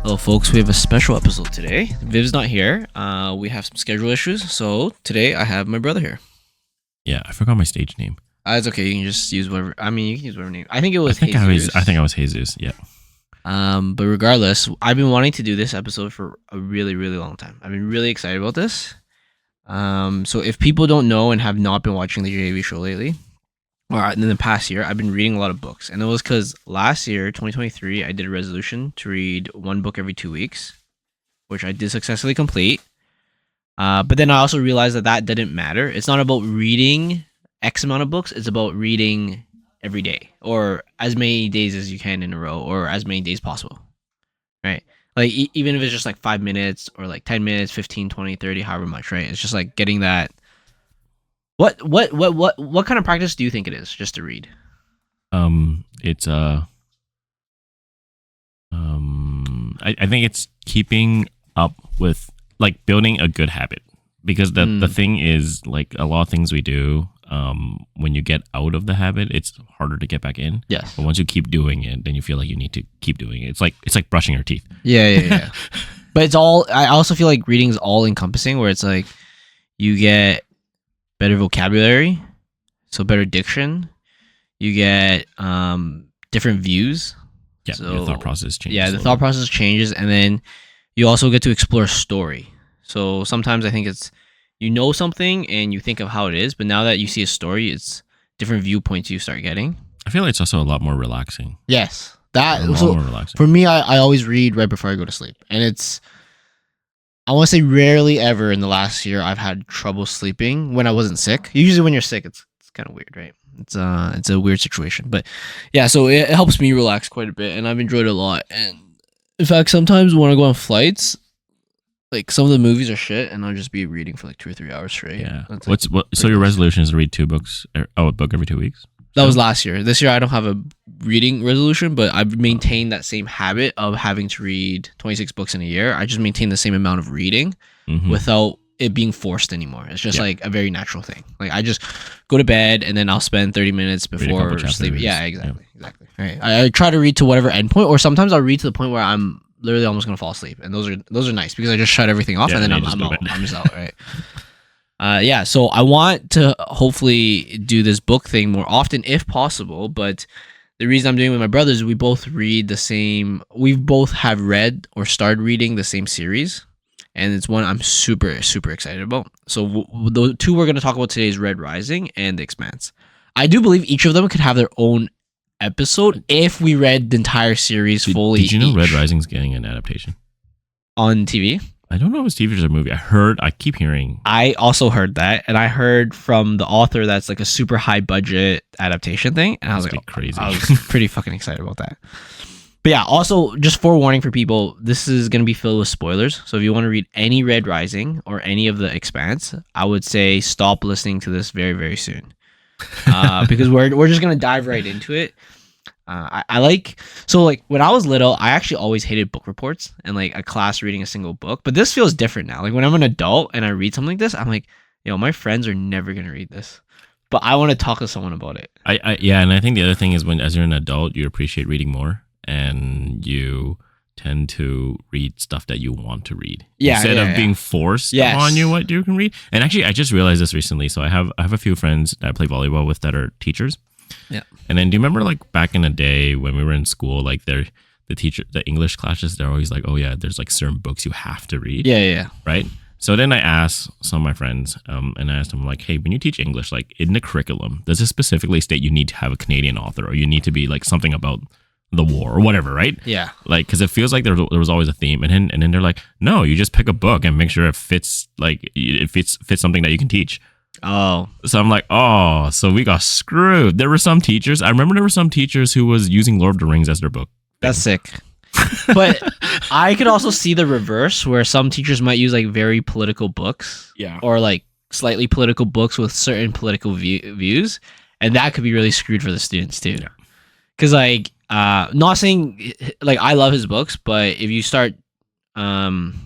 Hello, folks. We have a special episode today. Viv's not here. We have some schedule issues, so today I have my brother here. Yeah, I forgot my stage name. It's okay. You can just use whatever. I mean, you can use whatever name. I think it was. I think I was Jesus. Yeah. But regardless, I've been wanting to do this episode for a really, really long time. I've been really excited about this. So if people don't know and have not been watching the JAV Show lately, or in the past year, I've been reading a lot of books, and it was because last year, 2023, I did a resolution to read one book every 2 weeks, which I did successfully complete. But then I also realized that didn't matter. It's not about reading X amount of books. It's about reading every day, or as many days as you can in a row, or as many days possible, right? Like even if it's just like 5 minutes or like 10 minutes, 15, 20, 30, however much, right? It's just like getting that. What kind of practice do you think it is just to read? It's I think it's keeping up with, like, building a good habit, because the thing is, like, a lot of things we do, when you get out of the habit, it's harder to get back in. Yes. But once you keep doing it, then you feel like you need to keep doing it. It's like brushing your teeth. Yeah. But it's all. I also feel like reading is all encompassing, where it's like you get better vocabulary, so better diction. You get different views. Yeah, so, your thought process changes. Yeah, the thought process changes, and then you also get to explore a story. So sometimes I think it's you know something and you think of how it is, but now that you see a story, it's different viewpoints you start getting. I feel like it's also a lot more relaxing. Yes, A lot more relaxing. For me, I always read right before I go to sleep, and it's. I want to say rarely ever in the last year I've had trouble sleeping when I wasn't sick. Usually when you're sick, it's kind of weird, right? It's a weird situation, but yeah. So it helps me relax quite a bit, and I've enjoyed it a lot. And in fact, sometimes when I go on flights, like some of the movies are shit, and I'll just be reading for like 2 or 3 hours straight. Yeah. That's So your resolution is to read 2 books? A book every 2 weeks? That was last year. This year I don't have a reading resolution, but I've maintained that same habit of having to read 26 books in a year. I just maintain the same amount of reading without it being forced anymore. It's just like a very natural thing. Like I just go to bed and then I'll spend 30 minutes before sleeping. Yeah, exactly. Right. I try to read to whatever endpoint, or sometimes I'll read to the point where I'm literally almost gonna fall asleep, and those are nice because I just shut everything off and then I'm just out. Right. Yeah, so I want to hopefully do this book thing more often if possible, but the reason I'm doing it with my brothers is we both have read or started reading the same series, and it's one I'm super, super excited about. So the two we're going to talk about today is Red Rising and The Expanse. I do believe each of them could have their own episode if we read the entire series fully. Did you know Red Rising's getting an adaptation? On TV? I don't know if it's TV or a movie. I keep hearing. I also heard that, and I heard from the author that's like a super high budget adaptation thing, and I was like, crazy. I was pretty fucking excited about that. But yeah, also just forewarning for people, this is going to be filled with spoilers. So if you want to read any Red Rising or any of The Expanse, I would say stop listening to this very, very soon, because we're just going to dive right into it. Like when I was little, I actually always hated book reports and like a class reading a single book, but this feels different now. Like when I'm an adult and I read something like this, I'm like, my friends are never going to read this, but I want to talk to someone about it. Yeah. And I think the other thing is as you're an adult, you appreciate reading more, and you tend to read stuff that you want to read instead of being forced on you what you can read. And actually, I just realized this recently. So I have a few friends that I play volleyball with that are teachers. Yeah. And then do you remember like back in the day when we were in school, like the English classes, they're always like, oh yeah, there's like certain books you have to read. Yeah. Right. So then I asked some of my friends, and I asked them like, hey, when you teach English, like in the curriculum, does it specifically state you need to have a Canadian author, or you need to be like something about the war or whatever, right? Yeah. Like, because it feels like there was always a theme, and then they're like, no, you just pick a book and make sure it fits something that you can teach. Oh, so I'm like, oh, so we got screwed. There were some teachers. I remember there were some teachers who was using Lord of the Rings as their book. That's sick. But I could also see the reverse, where some teachers might use like very political books, or like slightly political books with certain political views, and that could be really screwed for the students too. Because like, not saying like I love his books, but if you start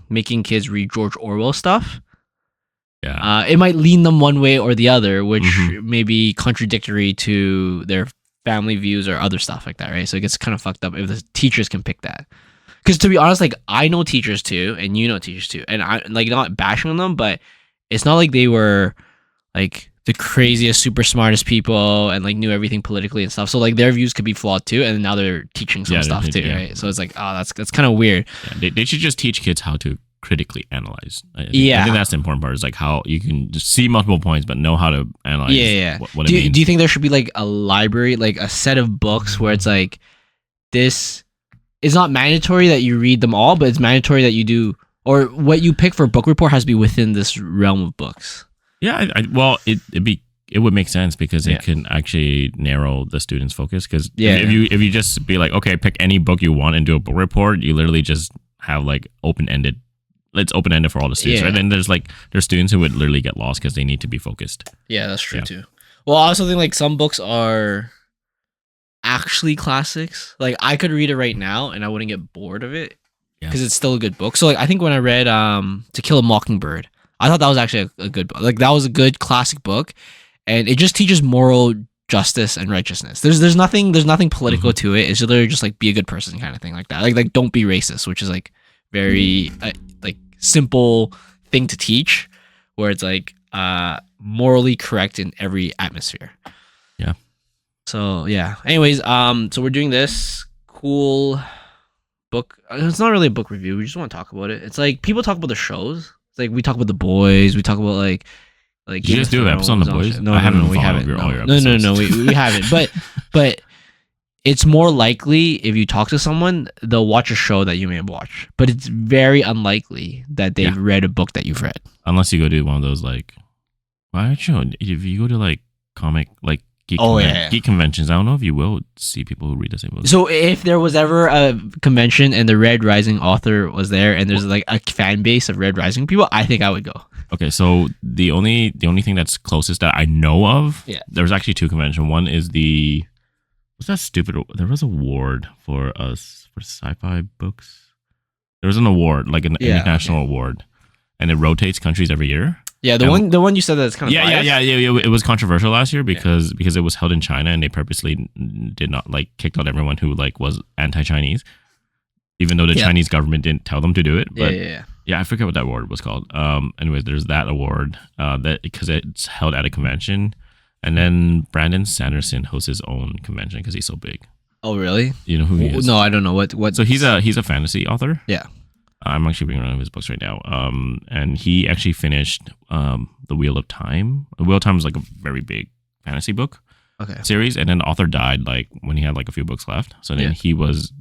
making kids read George Orwell stuff, it might lean them one way or the other, which may be contradictory to their family views or other stuff like that, right? So it gets kind of fucked up if the teachers can pick that. Because to be honest, like I know teachers too, and you know teachers too, and I like not bashing on them, but it's not like they were like the craziest, super smartest people and like knew everything politically and stuff. So like their views could be flawed too, and now they're teaching some stuff too, right? So it's like, oh, that's kind of weird. Yeah, they should just teach kids how to critically analyze. I think that's the important part. Is like how you can just see multiple points, but know how to analyze. What it means. Do you think there should be like a library, like a set of books where it's like this is not mandatory that you read them all, but it's mandatory that you do, or what you pick for book report has to be within this realm of books? Yeah, well, it would make sense because it can actually narrow the students' focus. Because if you just be like, okay, pick any book you want and do a book report, you literally just have like open-ended. It's open-ended for all the students, right? And there's students who would literally get lost because they need to be focused. Yeah, that's true too. Well, I also think like some books are actually classics. Like I could read it right now and I wouldn't get bored of it because it's still a good book. So like I think when I read To Kill a Mockingbird, I thought that was actually a good book. Like that was a good classic book, and it just teaches moral justice and righteousness. There's nothing political to it. It's literally just like be a good person kind of thing like that. Like don't be racist, which is like very like simple thing to teach, where it's like morally correct in every atmosphere. Yeah. So yeah. Anyways, so we're doing this cool book. It's not really a book review. We just want to talk about it. It's like people talk about the shows. It's like we talk about The Boys. We talk about like. Did you just do an episode on The Boys? No, we haven't. No, we haven't. But it's more likely if you talk to someone, they'll watch a show that you may have watched. But it's very unlikely that they've read a book that you've read. Unless you go to one of those like, well, actually, if you go to like comic like geek conventions, I don't know if you will see people who read the same book. So if there was ever a convention and the Red Rising author was there, and there's like a fan base of Red Rising people, I think I would go. Okay, so the only thing that's closest that I know of, there was actually two conventions. One is what's that stupid? There was an award for sci-fi books. There was an award, like an international award, and it rotates countries every year. Yeah, the one you said that's kind of biased. Yeah. It was controversial last year because it was held in China and they purposely did not like kicked out everyone who like was anti-Chinese, even though the Chinese government didn't tell them to do it. But yeah, I forget what that award was called. Anyways, there's that award that because it's held at a convention, and then Brandon Sanderson hosts his own convention because he's so big. Oh really? You know who he is? No, I don't know what. So he's a fantasy author. Yeah. I'm actually reading one of his books right now. And he actually finished The Wheel of Time. The Wheel of Time is like a very big fantasy book series, and then the author died like when he had like a few books left. So then he was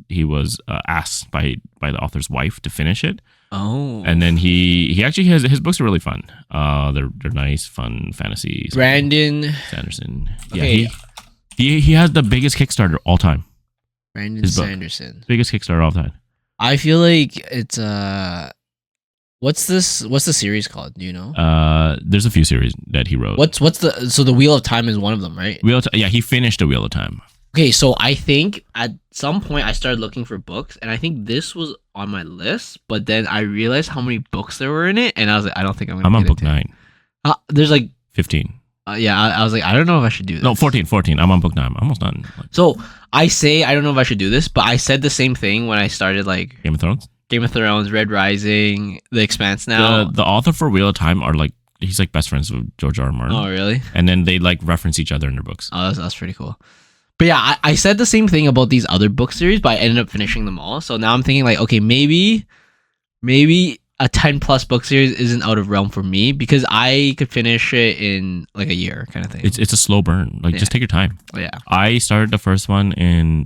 asked by the author's wife to finish it. Oh. And then he actually has his books are really fun. They're nice, fun fantasy. Brandon Sanderson. Okay. Yeah, he has the biggest Kickstarter all time. Brandon Sanderson. Biggest Kickstarter all time. I feel like it's what's the series called? Do you know? There's a few series that he wrote. So the Wheel of Time is one of them, right? He finished the Wheel of Time. Okay, so I think at some point I started looking for books, and I think this was on my list, but then I realized how many books there were in it, and I was like, I don't think I'm on book 9. There's like 15. I was like, I don't know if I should do this. No, 14. I'm on book 9. I'm almost done. So I say I don't know if I should do this, but I said the same thing when I started like Game of Thrones, Red Rising, The Expanse now. The author for Wheel of Time are like, he's like best friends with George R. R. Martin. Oh, really? And then they like reference each other in their books. Oh, that's pretty cool. But yeah, I said the same thing about these other book series, but I ended up finishing them all. So now I'm thinking like, okay, maybe a 10 plus book series isn't out of realm for me because I could finish it in like a year kind of thing. It's a slow burn. Like just take your time. Yeah. I started the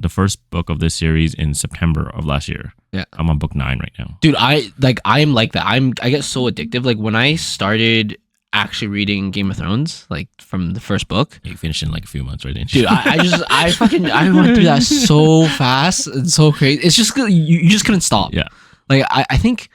first book of this series in September of last year. Yeah. I'm on book 9 right now. Dude, I am like that. I get so addictive. Like when I started actually reading Game of Thrones, like from the first book. You finished in like a few months, right? Dude, I went through that so fast and so crazy. It's just you just couldn't stop. Yeah. Like I think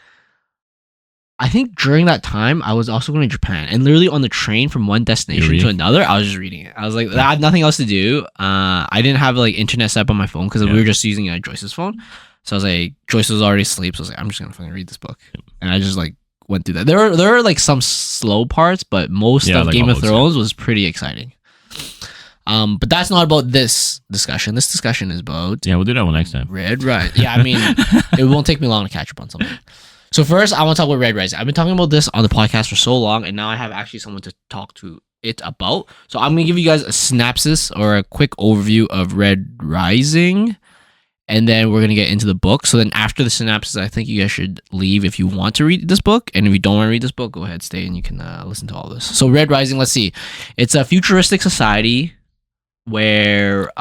during that time I was also going to Japan, and literally on the train from one destination to another, I was just reading it. I was like, I had nothing else to do. I didn't have like internet set up on my phone because we were just using Joyce's phone. So I was like, Joyce was already asleep. So I was like, I'm just gonna fucking read this book, and I just like went through that. There are like some slow parts, but most of Game of Thrones was pretty exciting. But that's not about this discussion. This discussion is about we'll do that one next time. Red Rising. Yeah, I mean, it won't take me long to catch up on something. So first, I want to talk about Red Rising. I've been talking about this on the podcast for so long, and now I have actually someone to talk to it about. So I'm gonna give you guys a synopsis or a quick overview of Red Rising, and then we're gonna get into the book. So then after the synopsis, I think you guys should leave if you want to read this book, and if you don't want to read this book, go ahead, stay, and you can listen to all this. So Red Rising, let's see. It's a futuristic society where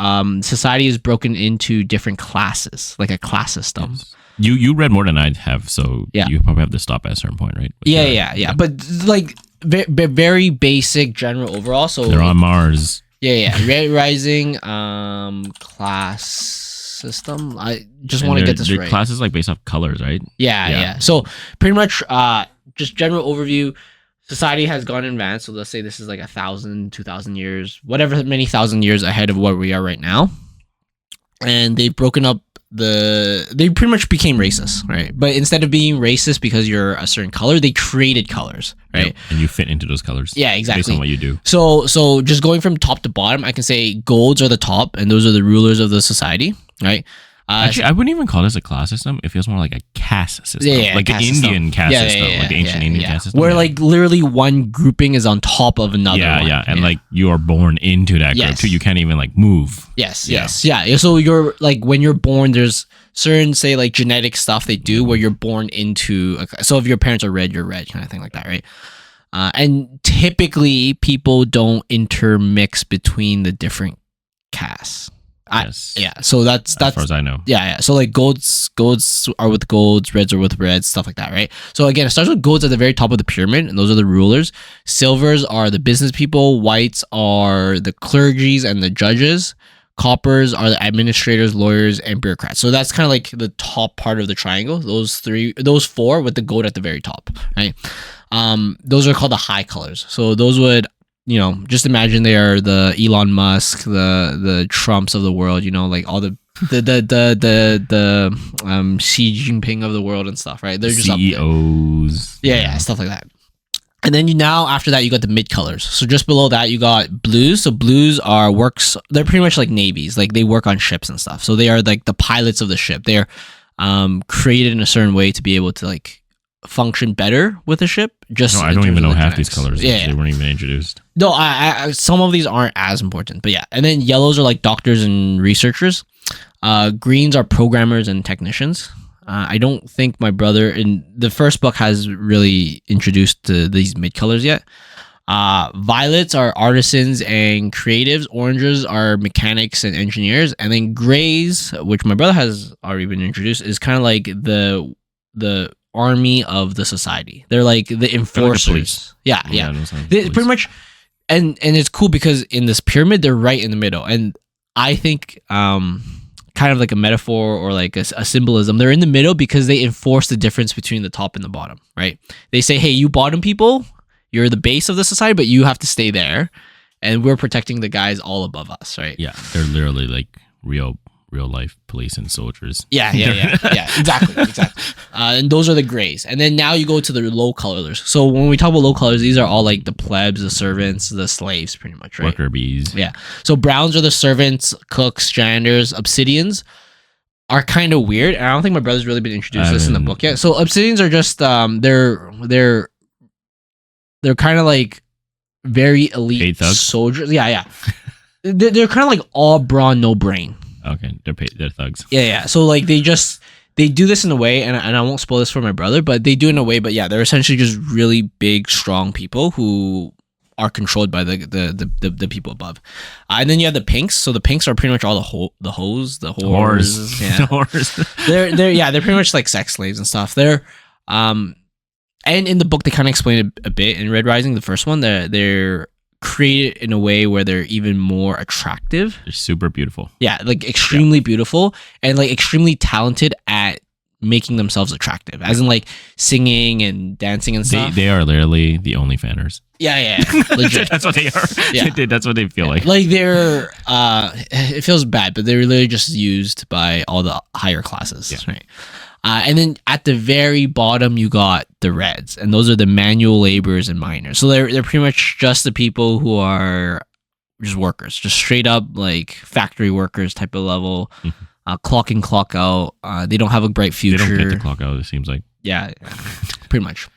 society is broken into different classes, like a class system. Yes. You read more than I have, so you probably have to stop at a certain point, right? Yeah. But like very basic general overall. So they're on Mars. Yeah. Red Rising class system. I just want to get this right. Classes like based off colors, right? Yeah. So pretty much just general overview. Society has gone in advance. So let's say this is like 1,000, 2,000 years, whatever many thousand years ahead of where we are right now. And they've broken up they pretty much became racist, right? But instead of being racist because you're a certain color, they created colors, right? Yep. And you fit into those colors. Yeah, exactly. Based on what you do. So just going from top to bottom, I can say golds are the top, and those are the rulers of the society, right? Actually, I wouldn't even call this a class system. It feels more like a caste system, like an Indian caste system, like the ancient Indian caste system. Where like literally one grouping is on top of another. And like you are born into that group too. You can't even like move. Yes. So you're like when you're born, there's certain say like genetic stuff they do where you're born into. So if your parents are red, you're red, kind of thing like that, right? And typically people don't intermix between the different castes. Yes. So that's as far as I know. Yeah. So like golds are with golds, reds are with reds, stuff like that, right? So again, it starts with golds at the very top of the pyramid, and those are the rulers. Silvers are the business people. Whites are the clergies and the judges. Coppers are the administrators, lawyers, and bureaucrats. So that's kind of like the top part of the triangle. Those four with the gold at the very top, right? Those are called the high colors. So those would, just imagine they are the Elon Musk, the Trumps of the world, like all the Xi Jinping of the world and stuff, right? They're just CEOs. Yeah, stuff like that. And then after that, you got the mid colors. So just below that, you got blues. So blues are they're pretty much like navies. Like they work on ships and stuff. So they are like the pilots of the ship. They're created in a certain way to be able to like function better with a ship. I don't even know half these colors. They weren't even introduced. No, I some of these aren't as important, but yeah. And then yellows are like doctors and researchers. Greens are programmers and technicians. I don't think my brother in the first book has really introduced these mid colors yet. Violets are artisans and creatives. Oranges are mechanics and engineers. And then grays, which my brother has already been introduced, is kind of like the army of the society. They're like the enforcers. Like they pretty much, and it's cool because in this pyramid they're right in the middle, and I think kind of like a metaphor or like a symbolism, they're in the middle because they enforce the difference between the top and the bottom, right? They say, hey, you bottom people, you're the base of the society, but you have to stay there, and we're protecting the guys all above us, right? Yeah, they're literally like real life police and soldiers. Yeah, exactly. And those are the grays. And then now you go to the low colors. So when we talk about low colors, these are all like the plebs, the servants, the slaves, pretty much, right? Worker bees. Yeah. So browns are the servants, cooks, janitors. Obsidians are kind of weird. And I don't think my brother's really been introduced to this in the book yet. So obsidians are just they're kind of like very elite soldiers. Yeah. They're kind of like all brawn, no brain. Okay, they're thugs. Yeah. So like they do this in a way, and I won't spoil this for my brother, but they do it in a way. But yeah, they're essentially just really big, strong people who are controlled by the people above. And then you have the pinks. So the pinks are pretty much all the hoes, the whores. Yeah. The whores. they're pretty much like sex slaves and stuff. They're and in the book they kind of explain it a bit. In Red Rising, the first one, they're created in a way where they're even more attractive. They're super beautiful. Yeah, like extremely beautiful and like extremely talented at making themselves attractive, as in like singing and dancing and stuff. They are literally the only fanners. Yeah, legit. That's what they are. Yeah, that's what they feel like. Like they're, it feels bad, but they're literally just used by all the higher classes, right? And then at the very bottom, you got the reds, and those are the manual laborers and miners. So they're pretty much just the people who are just workers, just straight up like factory workers type of level. Clock in, clock out. They don't have a bright future. They don't get to clock out, it seems like. Yeah, pretty much.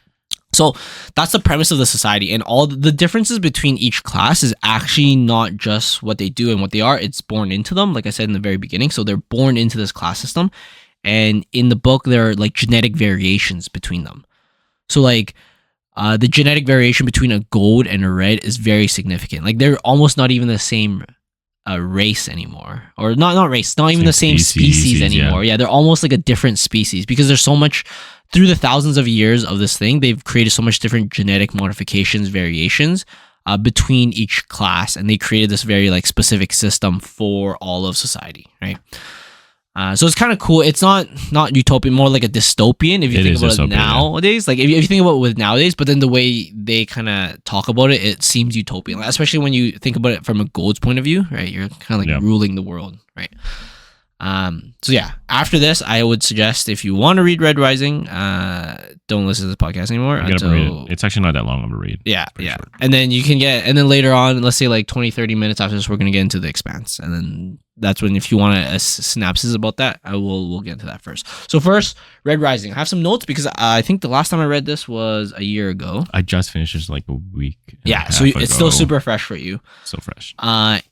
So that's the premise of the society, and all the differences between each class is actually not just what they do and what they are. It's born into them, like I said in the very beginning. So they're born into this class system, and in the book there are like genetic variations between them. So like the genetic variation between a gold and a red is very significant. Like they're almost not even the same race anymore, or not race, not even the same species anymore. Yeah, they're almost like a different species because there's so much through the thousands of years of this thing. They've created so much different genetic modifications, variations between each class, and they created this very like specific system for all of society, right? So it's kind of cool. It's not utopian, more like a dystopian if you think about it nowadays. Like if you think about it with nowadays, but then the way they kind of talk about it, it seems utopian. Like, especially when you think about it from a gold's point of view, right? You're kind of like ruling the world, right? So yeah, after this, I would suggest if you want to read Red Rising, don't listen to this podcast anymore. It's actually not that long of a read. Yeah, yeah. Short. And then you can and then later on, let's say like 20, 30 minutes after this, we're going to get into the Expanse. And then that's when, if you want a synopsis about that, we'll get into that first. So first, Red Rising. I have some notes because I think the last time I read this was a year ago. I just finished this like a week. So it's still super fresh for you. So fresh. I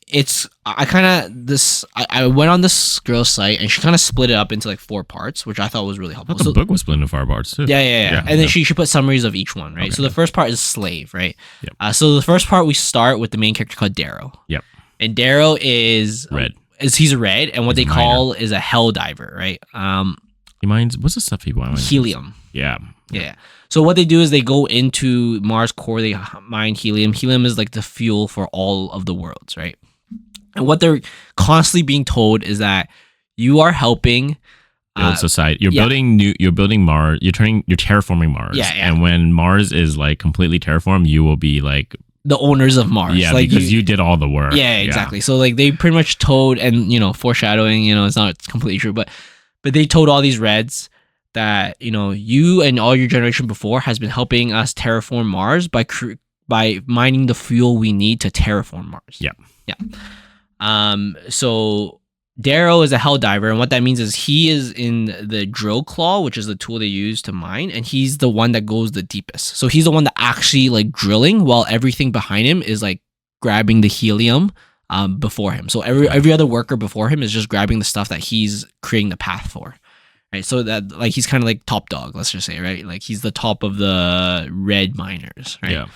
went on this girl's site and she kind of split it up into like 4 parts, which I thought was really helpful. I thought the book was split into 4 parts too. Yeah. And then she put summaries of each one, right? Okay. So the first part is Slave, right? Yep. So the first part we start with the main character called Darrow. Yep. And Darrow is red. He's a red, and what they call is a hell diver, right? He mines. What's the stuff he mines? Helium. Yeah. So what they do is they go into Mars core, they mine helium. Helium is like the fuel for all of the worlds, right? And what they're constantly being told is that you are helping build society. You're building Mars. You're terraforming Mars. Yeah. And when Mars is like completely terraformed, you will be like the owners of Mars. Yeah, like because you did all the work. Yeah, exactly. So like they pretty much told, and foreshadowing, it's not completely true, but they told all these Reds that you and all your generation before has been helping us terraform Mars by mining the fuel we need to terraform Mars. Yeah. So Darrow is a hell diver, and what that means is he is in the drill claw, which is the tool they use to mine, and he's the one that goes the deepest. So he's the one that actually like drilling, while everything behind him is like grabbing the helium before him. So every other worker before him is just grabbing the stuff that he's creating the path for. Right, so that like he's kind of like top dog, let's just say, right? Like he's the top of the red miners, right? Yeah.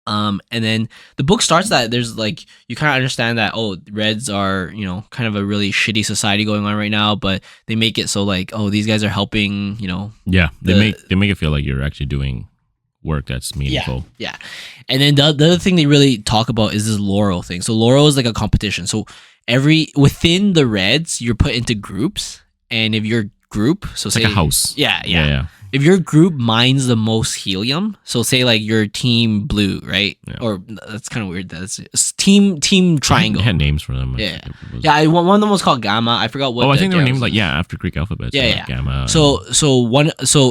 And then the book starts that there's like you kind of understand that Reds are kind of a really shitty society going on right now, but they make it so like these guys are helping they make it feel like you're actually doing work that's meaningful. Yeah. And then the other thing they really talk about is this Laurel thing. So Laurel is like a competition. So within the Reds you're put into groups, and if your group, so say like a house, yeah. If your group mines the most helium, so say like your team blue, right? Yeah. Or that's kind of weird. That's team triangle. They had names for them. One of them was called Gamma. I forgot what. I think they were named after Greek alphabets. Yeah. Gamma. So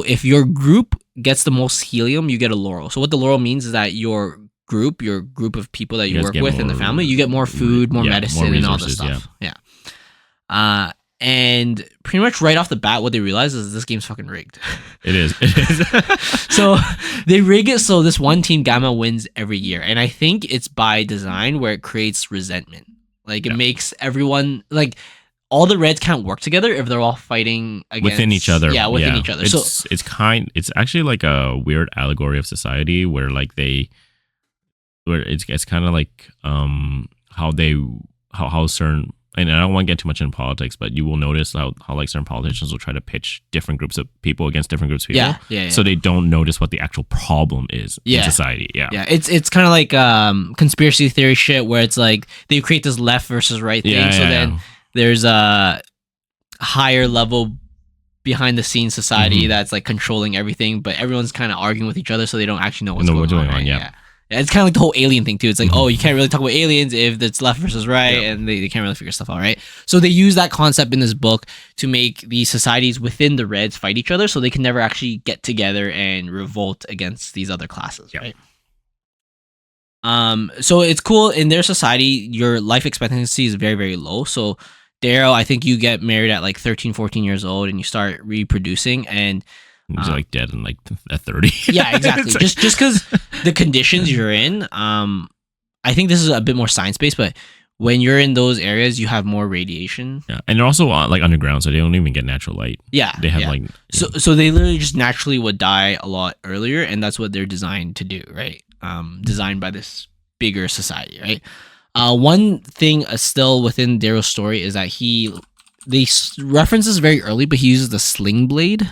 if your group gets the most helium, you get a laurel. So what the laurel means is that your group of people that you work with in the family, you get more food, more medicine, and all this stuff. Yeah. And pretty much right off the bat, what they realize is this game's fucking rigged. It is. So they rig it so this one team, Gamma, wins every year. And I think it's by design where it creates resentment. Like it makes everyone, like all the Reds can't work together if they're all fighting within each other. Yeah, within each other. It's actually like a weird allegory of society where it's kind of like how certain. And I don't want to get too much into politics, but you will notice how like certain politicians will try to pitch different groups of people against different groups of people. Yeah. So they don't notice what the actual problem is in society. Yeah. It's kind of like conspiracy theory shit where it's like they create this left versus right thing. Then there's a higher level behind the scenes society that's like controlling everything, but everyone's kind of arguing with each other, so they don't actually know what's going on. Right? Yeah. It's kind of like the whole alien thing too. It's like, you can't really talk about aliens if it's left versus right, and they can't really figure stuff out, right? So they use that concept in this book to make these societies within the Reds fight each other, so they can never actually get together and revolt against these other classes, right? So it's cool in their society. Your life expectancy is very, very low. So Daryl, I think you get married at like 13, 14 years old, and you start reproducing, and he's like dead in like at 30. Yeah, exactly. Like, just because the conditions you're in. I think this is a bit more science based, but when you're in those areas, you have more radiation. Yeah, and they're also like underground, so they don't even get natural light. Yeah, they have like so they literally just naturally would die a lot earlier, and that's what they're designed to do, right? Designed by this bigger society, right? One thing still within Daryl's story is that they reference this very early, but he uses the sling blade.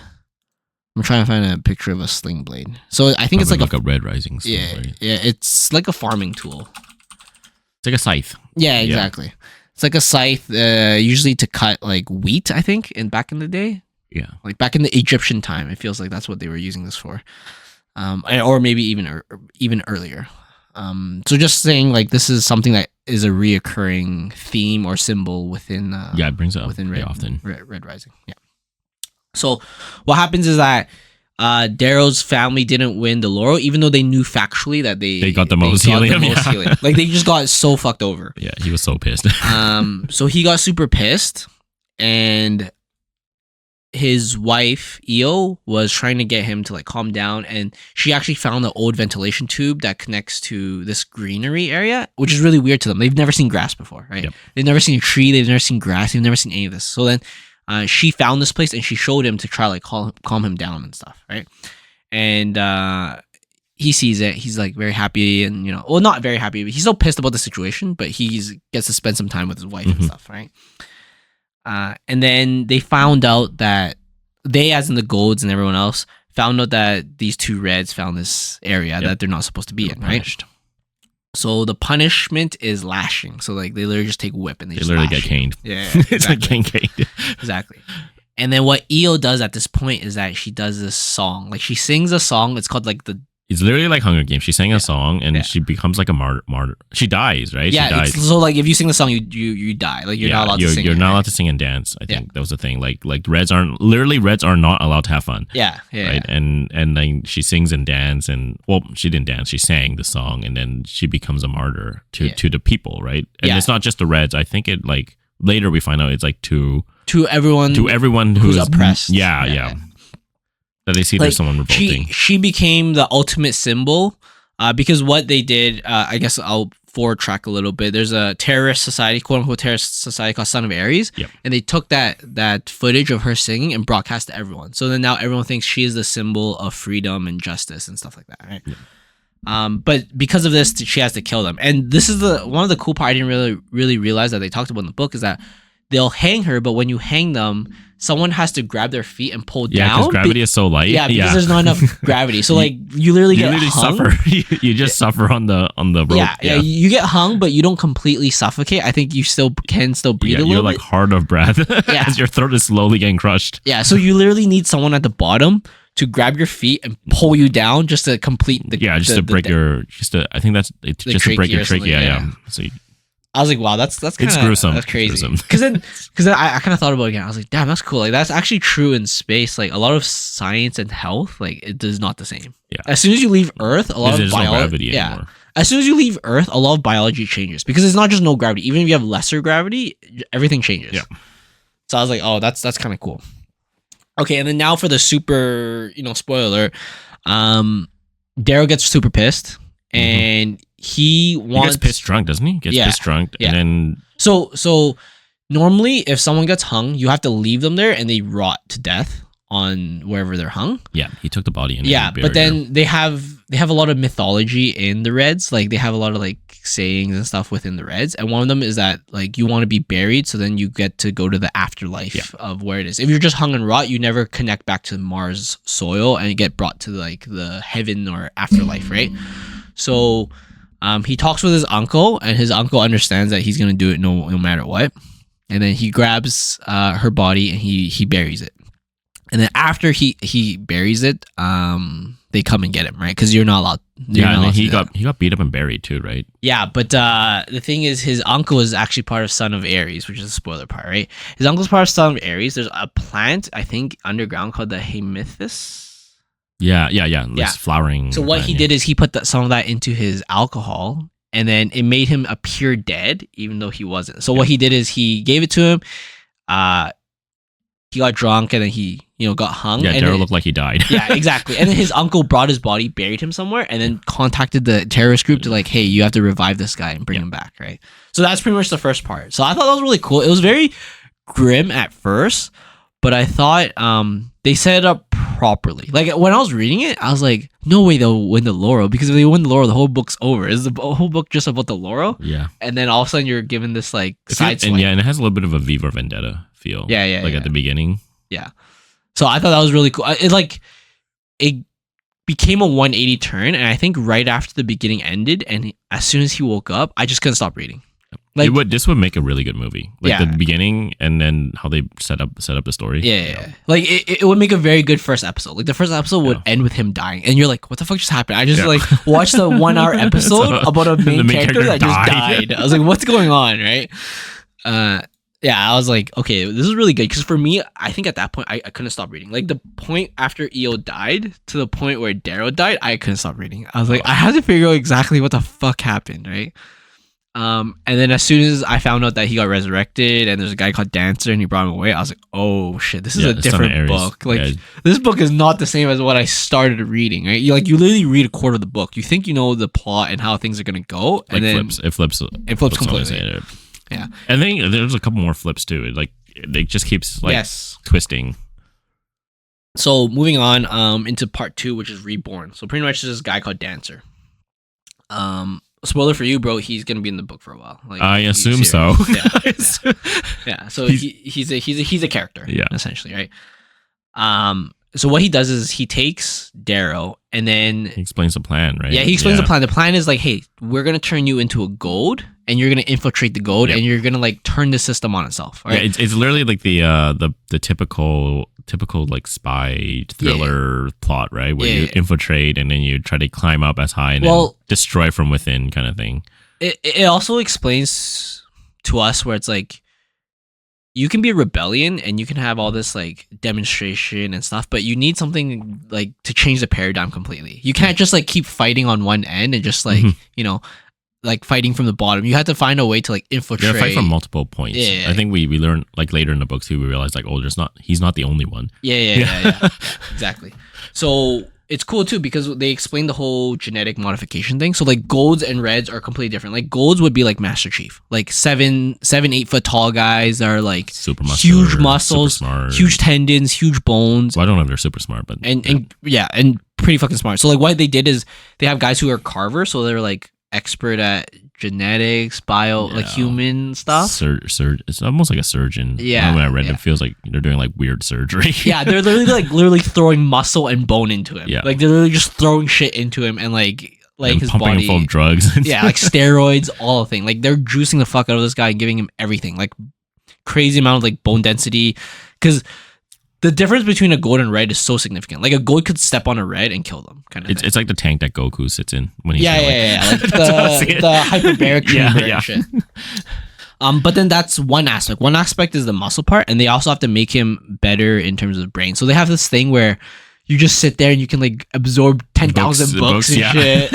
I'm trying to find a picture of a sling blade. So I think probably it's like a Red Rising sling, yeah, right? Yeah, it's like a farming tool. It's like a scythe. Yeah, exactly. Yeah. It's like a scythe, usually to cut like wheat, I think, back in the day. Yeah. Like back in the Egyptian time, it feels like that's what they were using this for. Or maybe even earlier. So just saying, like, this is something that is a reoccurring theme or symbol within. It brings it up within often. Red Rising. Yeah. So what happens is that Daryl's family didn't win the laurel, even though they knew factually that they got the most helium. Like they just got so fucked over. Yeah, he was so pissed. So he got super pissed, and his wife Io was trying to get him to like calm down, and she actually found the old ventilation tube that connects to this greenery area, which is really weird to them. They've never seen grass before, right? Yep. They've never seen a tree. They've never seen grass. They've never seen any of this. So then she found this place and she showed him to try like calm him down and stuff, right? And he sees it. He's like very happy, and well, not very happy, but he's still pissed about the situation. But he gets to spend some time with his wife and stuff, right? And then they found out that they, as in the Golds and everyone else, found out that these two Reds found this area that they're not supposed to be in, right? So the punishment is lashing. So like they literally just take whip and they just literally get caned. Yeah, exactly. It's like getting caned. Exactly. And then what Io does at this point is that she does this song. Like she sings a song. It's called like It's literally like Hunger Games. She sang a song and she becomes like a martyr. She dies, right? Yeah. She dies. So like if you sing the song, you die. Like you're not allowed to sing. You're not allowed to sing and dance. I think that was the thing. Like Reds are not allowed to have fun. Yeah. Right. And then she sings and dance, and well, she didn't dance. She sang the song, and then she becomes a martyr to the people, right? And it's not just the Reds. I think it like later we find out it's like to everyone who's oppressed. Yeah. That they see there's someone revolting. She became the ultimate symbol because what they did, I guess I'll forward track a little bit. There's a terrorist society, quote unquote terrorist society called Son of Ares. Yep. And they took that footage of her singing and broadcast to everyone. So then now everyone thinks she is the symbol of freedom and justice and stuff like that, right? Yep. But because of this, she has to kill them. And this is one of the cool part I didn't really realize that they talked about in the book is that they'll hang her, but when you hang them, someone has to grab their feet and pull down. Yeah, because gravity is so light. Yeah, because there's not enough gravity. So like you literally get hung. Suffer. You just suffer on the rope. Yeah, you get hung, but you don't completely suffocate. I think you can still breathe a little bit. You're like hard of breath as your throat is slowly getting crushed. Yeah, so you literally need someone at the bottom to grab your feet and pull you down just to complete the I think to break your trachea. Yeah. So I was like, wow, that's kind of it's gruesome. That's crazy. Because then I kind of thought about it again. I was like, damn, that's cool. Like that's actually true in space. Like a lot of science and health, like it is not the same. Yeah. As soon as you leave Earth, a lot of biology. Anymore. As soon as you leave Earth, a lot of biology changes because it's not just no gravity. Even if you have lesser gravity, everything changes. Yeah. So I was like, oh, that's kind of cool. Okay, and then now for the super, spoiler, Daryl gets super pissed and he gets pissed drunk, doesn't he? Pissed drunk, and then so normally if someone gets hung, you have to leave them there and they rot to death on wherever they're hung. Yeah, he took the body and but then they have a lot of mythology in the Reds. Like they have a lot of like sayings and stuff within the Reds, and one of them is that like you want to be buried, so then you get to go to the afterlife of where it is. If you're just hung and rot, you never connect back to Mars soil and you get brought to like the heaven or afterlife, right? So he talks with his uncle, and his uncle understands that he's gonna do it no matter what. And then he grabs her body and he buries it. And then after he buries it, they come and get him, right? Because you're not allowed. He got beat up and buried too, right? Yeah, but the thing is, his uncle is actually part of Son of Ares, which is a spoiler part, right? His uncle's part of Son of Ares. There's a plant, I think, underground called the hemithus. Yeah. This flowering. So what he did is he put some of that into his alcohol, and then it made him appear dead, even though he wasn't. So what he did is he gave it to him. He got drunk, and then he got hung. Yeah, Daryl looked like he died. Yeah, exactly. And then his uncle brought his body, buried him somewhere, and then contacted the terrorist group to like, hey, you have to revive this guy and bring him back, right? So that's pretty much the first part. So I thought that was really cool. It was very grim at first, but I thought they set it up properly. Like when I was reading it, I was like, no way they'll win the Laurel, because if they win the Laurel, the whole book's over. Is the whole book just about the Laurel? Yeah. And then all of a sudden you're given this like side swing. And it has a little bit of a V for Vendetta feel. Yeah. Like at the beginning. Yeah. So I thought that was really cool. It became a 180 turn, and I think right after the beginning ended, and as soon as he woke up, I just couldn't stop reading. Like this would make a really good movie. Like the beginning and then how they set up the story. Yeah. Like it would make a very good first episode. Like the first episode would end with him dying, and you're like, what the fuck just happened? I just like watched the 1 hour episode about a main character that just died. I was like, what's going on, right? Yeah, I was like, okay, this is really good, because for me, I think at that point I couldn't stop reading. Like the point after EO died to the point where Daryl died, I couldn't stop reading. I was like, I had to figure out exactly what the fuck happened, right? And then as soon as I found out that he got resurrected and there's a guy called Dancer and he brought him away, I was like, oh shit, this is a different book. Like this book is not the same as what I started reading, right? You literally read a quarter of the book. You think you know the plot and how things are gonna go, and then it flips completely. Yeah. And then there's a couple more flips too. It just keeps twisting. So moving on into part 2, which is Reborn. So pretty much this guy called Dancer. Spoiler for you, bro, he's gonna be in the book for a while. Like, I assume so. Yeah. So he's a character, essentially, right? So what he does is he takes Darrow, and then he explains the plan, right? Yeah, he explains the plan. The plan is like, hey, we're gonna turn you into a gold, and you're gonna infiltrate the gold, and you're gonna like turn the system on itself. Right? Yeah, it's literally like the typical like spy thriller plot, right? Where you infiltrate and then you try to climb up as high and then destroy from within, kind of thing. It also explains to us where it's like, you can be a rebellion and you can have all this like demonstration and stuff, but you need something like to change the paradigm completely. You can't just like keep fighting on one end and just like, like fighting from the bottom. You have to find a way to like infiltrate. You fight from multiple points. Yeah. I think we learn like later in the books too, we realize like, oh, he's not the only one. Yeah. Exactly. So it's cool too, because they explain the whole genetic modification thing. So like golds and reds are completely different. Like golds would be like Master Chief, like 8 foot tall guys that are like super muscular, huge muscles, huge tendons, huge bones. Well, I don't know if they're super smart, but and pretty fucking smart. So like what they did is they have guys who are carvers, so they're like expert at genetics, like human stuff. It's almost like a surgeon. Yeah. When I read it feels like they're doing like weird surgery. Yeah, they're literally throwing muscle and bone into him. Yeah. Like they're literally just throwing shit into him and like and his pumping body him full of drugs. Yeah, like steroids, all the thing. Like they're juicing the fuck out of this guy and giving him everything. Like crazy amount of like bone density. Because the difference between a gold and red is so significant. Like a gold could step on a red and kill them. Kind of. It's like the tank that Goku sits in when he's Like the hyperbaric chamber and shit. But then that's one aspect. One aspect is the muscle part, and they also have to make him better in terms of brain. So they have this thing where you just sit there and you can like absorb 10,000 books and shit.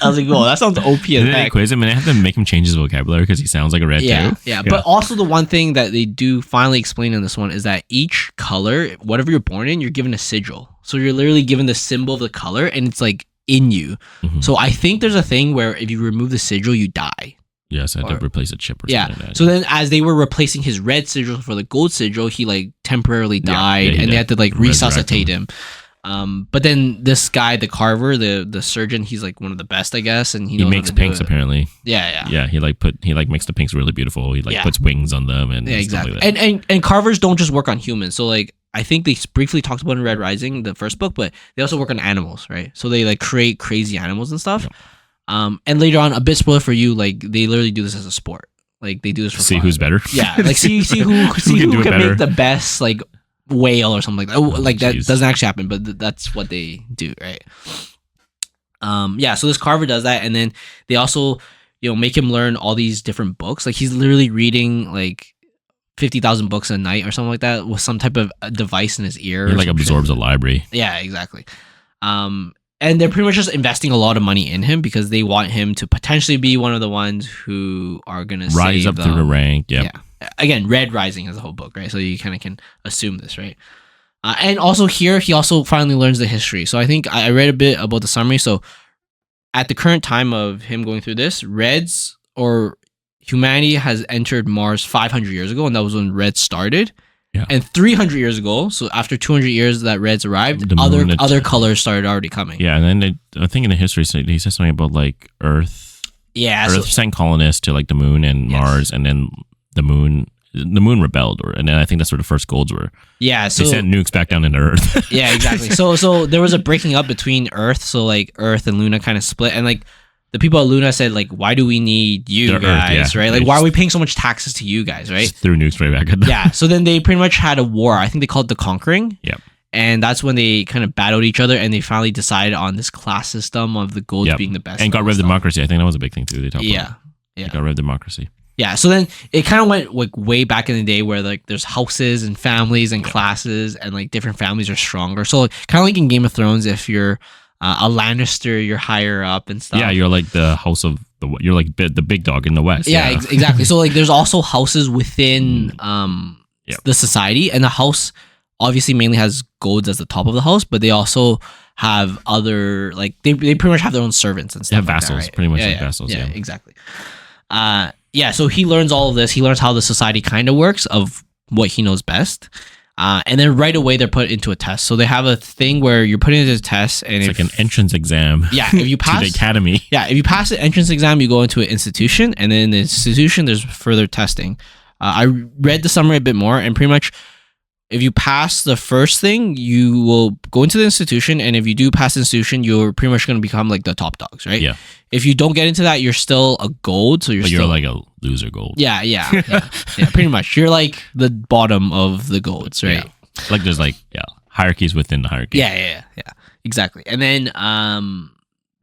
I was like, "Whoa, that sounds OP as heck." They quiz him, and they have to make him change his vocabulary because he sounds like a red too. Yeah. But also the one thing that they do finally explain in this one is that each color, whatever you're born in, you're given a sigil. So you're literally given the symbol of the color, and it's like in you. Mm-hmm. So I think there's a thing where if you remove the sigil, you die. Yes, I had to replace a chip or something like that. So then as they were replacing his red sigil for the gold sigil, he like temporarily died, and they had to like resuscitate him. But then this guy, the carver, the surgeon, he's like one of the best, I guess, and he makes pinks apparently. Yeah. He makes the pinks really beautiful. He puts wings on them and exactly. Stuff like that. And carvers don't just work on humans. So like I think they briefly talked about in Red Rising, the first book, but they also work on animals, right? So they like create crazy animals and stuff. Yep. And later on, a bit spoiler for you, like they literally do this as a sport. Like they do this for see fun. Who's better. Yeah, like see who can make the best like whale or something like that. Like that doesn't actually happen, but that's what they do, right? So this carver does that, and then they also make him learn all these different books. Like he's literally reading like 50,000 books a night or something like that with some type of device in his ear. He like absorbs a library. Yeah, exactly. And they're pretty much just investing a lot of money in him because they want him to potentially be one of the ones who are going to rise up through the rank. Yep. Yeah. Again, Red Rising is the whole book, right? So you kind of can assume this, right? And also here, he also finally learns the history. So I think I read a bit about the summary. So at the current time of him going through this, Reds or humanity has entered Mars 500 years ago, and that was when Red started. Yeah. And 300 years ago, so after 200 years that Reds arrived, other colors started already coming. Yeah, and then I think in the history, he says something about like Earth. Yeah, Earth sent colonists to like the moon and Mars, and then the moon rebelled, and then I think that's where the first golds were. Yeah, so they sent nukes back down into Earth. Yeah, exactly. So there was a breaking up between Earth, so like Earth and Luna kind of split, and like the people at Luna said, like, why do we need you guys, right? Like, why are we paying so much taxes to you guys, right? Just threw nukes right back at them. Yeah, so then they pretty much had a war. I think they called it the Conquering. Yeah. And that's when they kind of battled each other, and they finally decided on this class system of the golds being the best. And got rid of democracy. I think that was a big thing, too. They talked about. Yeah. They got rid of democracy. Yeah, so then it kind of went like way back in the day where like there's houses and families and classes, and like different families are stronger. So like, kind of like in Game of Thrones, if you're a Lannister, you're higher up and stuff. Yeah, you're like the house of you're like the big dog in the West. Yeah, exactly. So like, there's also houses within the society, and the house obviously mainly has golds as the top of the house, but they also have other like they pretty much have their own servants and stuff. Yeah, vassals, like that, right? pretty much like vassals. Yeah, exactly. So he learns all of this. He learns how the society kind of works, of what he knows best. And then right away they're put into a test. So they have a thing where you're put into a test, and it's like an entrance exam. Yeah, if you pass to the academy. Yeah, if you pass the entrance exam, you go into an institution, and then in the institution there's further testing. I read the summary a bit more, and pretty much if you pass the first thing, you will go into the institution, and if you do pass the institution, you're pretty much going to become like the top dogs, right? Yeah. If you don't get into that, you're still a gold, so you're like a loser gold. Yeah, pretty much. You're like the bottom of the golds, right? Yeah. Like there's like hierarchies within the hierarchy. Yeah, exactly. And then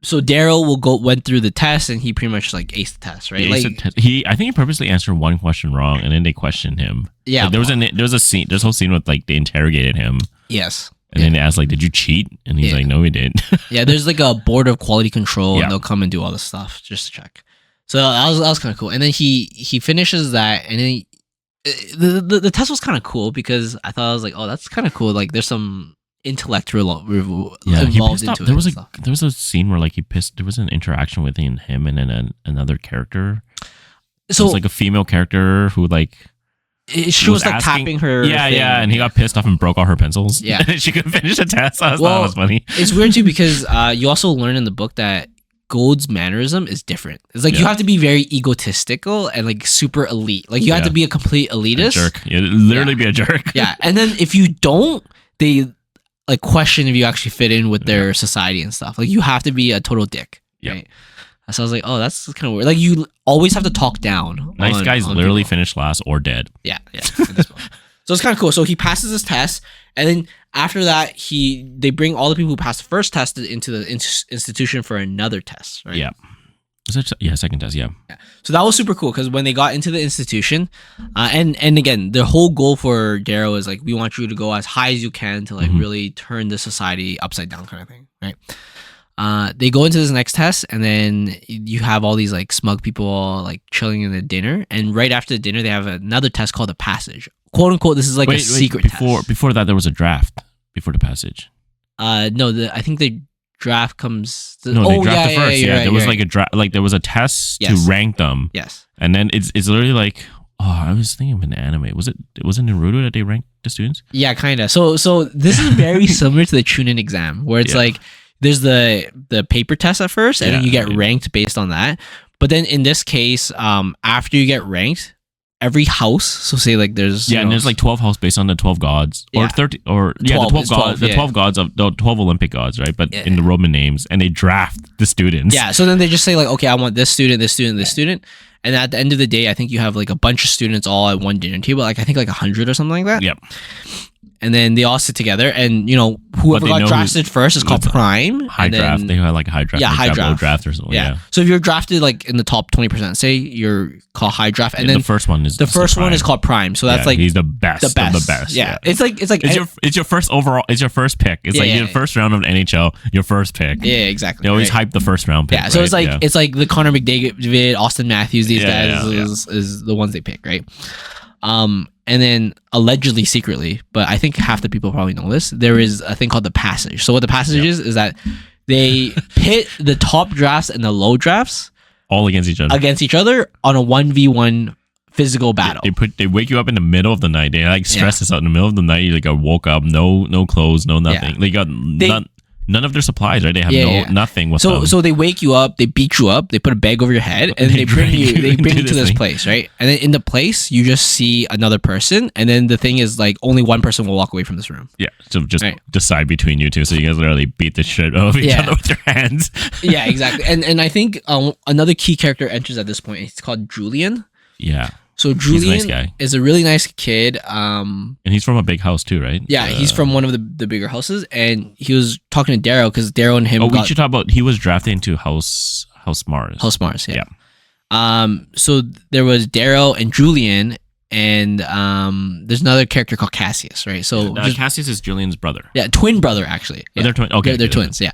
so Daryl went through the test, and he pretty much like aced the test, right? I think he purposely answered one question wrong, and then they questioned him. Yeah, like, there was a scene. There's a whole scene with like they interrogated him. Yes. And then they asked, like, did you cheat? And he's like, no, we didn't. Yeah, there's like a board of quality control, and they'll come and do all this stuff just to check. So that was kind of cool. And then he finishes that, and then the test was kind of cool because I thought, I was like, oh, that's kind of cool. Like, there's some intellect involved into it. There was a scene where like there was an interaction within him and then another character. So it was like a female character who like. She was like tapping her. Yeah, and he got pissed off and broke all her pencils. Yeah, she couldn't finish the test. I thought that was funny. It's weird too because you also learn in the book that Gold's mannerism is different. It's like you have to be very egotistical and like super elite. Like you have to be a complete elitist. A jerk. You literally be a jerk. Yeah, and then if you don't, they like question if you actually fit in with their society and stuff. Like you have to be a total dick. Yeah. Right? So I was like, oh, that's kind of weird. Like you always have to talk down. Nice guys literally finish last or dead. Yeah. So it's kind of cool. So he passes his test, and then after that, they bring all the people who passed the first test into the institution for another test. Right? Yeah. Second test. Yeah. So that was super cool because when they got into the institution, and again, the whole goal for Darrow is like, we want you to go as high as you can to like really turn the society upside down, kind of thing, right? They go into this next test, and then you have all these like smug people like chilling in the dinner, and right after the dinner they have another test called the passage, quote unquote. This is like a secret test. Before that there was a draft before the passage. No, I think the draft comes. They draft first. Yeah, there was like a draft. Like there was a test to rank them. Yes, and then it's literally like. Oh, I was thinking of an anime. Was it Naruto that they ranked the students? Yeah, kind of. So this is very similar to the Chunin exam, where it's like. There's the paper test at first, and then you get ranked based on that. But then in this case, after you get ranked, every house, so say like there's and there's like 12 houses based on the 12 gods or 13 or 12 gods, the 12 gods of the 12 Olympic gods, right? But in the Roman names, and they draft the students. Yeah, so then they just say like, okay, I want this student, this student, this student, and at the end of the day, I think you have like a bunch of students all at one dinner table, like I think like 100 or something like that. Yep. and then they all sit together, and whoever got drafted first is called prime. High draft. They have like a high draft. Yeah, high draft. Low draft or something. Yeah. So if you're drafted like in the top 20%, say you're called high draft, and then the first one is called prime. So that's like he's the best. Of the best. Yeah. It's like it's your first overall. It's your first pick. It's like your first round of NHL. Your first pick. Yeah, exactly. They always hype the first round pick. Yeah. So it's like the Connor McDavid, Austin Matthews. These guys is the ones they pick, right? And then allegedly, secretly, but I think half the people probably know this, there is a thing called the passage. So what the passage is that they pit the top drafts and the low drafts all against each other on a 1v1 physical battle. They wake you up in the middle of the night. They like stress us out in the middle of the night. You like woke up, no clothes, no nothing. Yeah. They got none of their supplies, right? They have nothing with them. So they wake you up, they beat you up, they put a bag over your head, and they bring you to this place, right? And then in the place, you just see another person, and then the thing is like only one person will walk away from this room. Yeah, so just decide between you two, so you guys literally beat the shit out of each other with your hands. Yeah, exactly. And I think another key character enters at this point. It's called Julian. Yeah. So Julian is a really nice kid. And he's from a big house too, right? Yeah, he's from one of the bigger houses, and he was talking to Daryl because Daryl and him. We should talk about. He was drafted into House Mars. House Mars, yeah. So there was Daryl and Julian, and there's another character called Cassius, right? So Cassius is Julian's brother. Yeah, twin brother actually. Yeah. They're twins. Okay, they're twins. Yeah.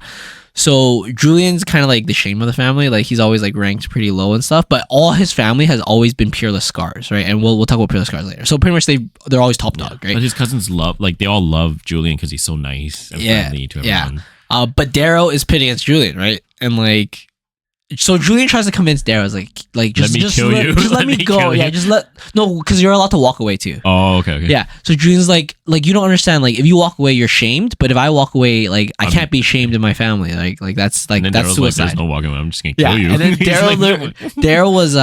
So Julian's kind of like the shame of the family. Like he's always like ranked pretty low and stuff, but all his family has always been peerless scars, right? And we'll talk about peerless scars later. So pretty much they're always top dog, right? But his cousins they all love Julian because he's so nice and friendly to everyone. Yeah. But Daryl is pitted against Julian, right? And like, so Julian tries to convince Daryl, just let me go. Yeah, because you're allowed to walk away too. Oh, okay. Yeah. So Julian's like you don't understand. Like if you walk away, you're shamed. But if I walk away, like I can't be shamed in my family. Like that's Daryl's suicide. There's no walking away. I'm just gonna kill you. And then Daryl was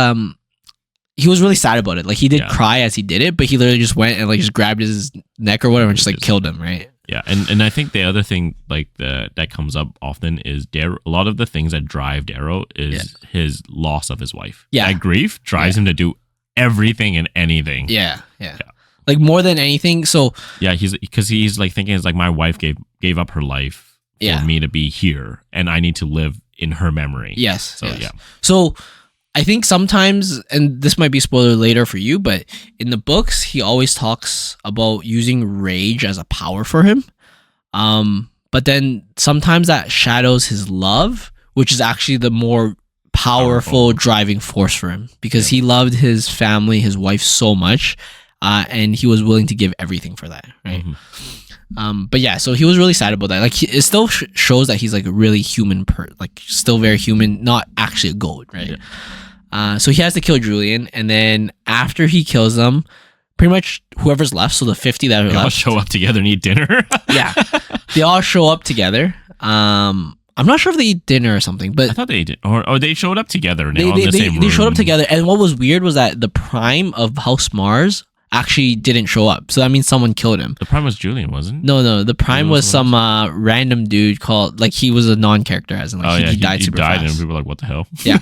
he was really sad about it. Like he did cry as he did it, but he literally just went and like just grabbed his neck or whatever and just like killed him, right? Yeah, and I think the other thing like that comes up often is a lot of the things that drive Daryl is his loss of his wife. Yeah, that grief drives him to do everything and anything. Yeah. Like more than anything. So yeah, he's like thinking it's like my wife gave up her life for me to be here, and I need to live in her memory. Yes. So So I think sometimes, and this might be spoiler later for you, but in the books, he always talks about using rage as a power for him. But then sometimes that shadows his love, which is actually the more powerful driving force for him because he loved his family, his wife so much, and he was willing to give everything for that, right? Mm-hmm. But yeah, so he was really sad about that. Like it still shows that he's like a really human, still very human, not actually a goat, right? Yeah. So he has to kill Julian, and then after he kills them, pretty much whoever's left, so the 50 that are left, all show up together and eat dinner. Yeah, they all show up together. I'm not sure if they eat dinner or something, but I thought they did, or they showed up together. And they showed up together, and what was weird was that the prime of House Mars actually didn't show up. So that means someone killed him. The prime was Julian, wasn't it? No. The prime was some random dude called, like, he was a non-character, as in like he died super fast. And people were like, what the hell? Yeah.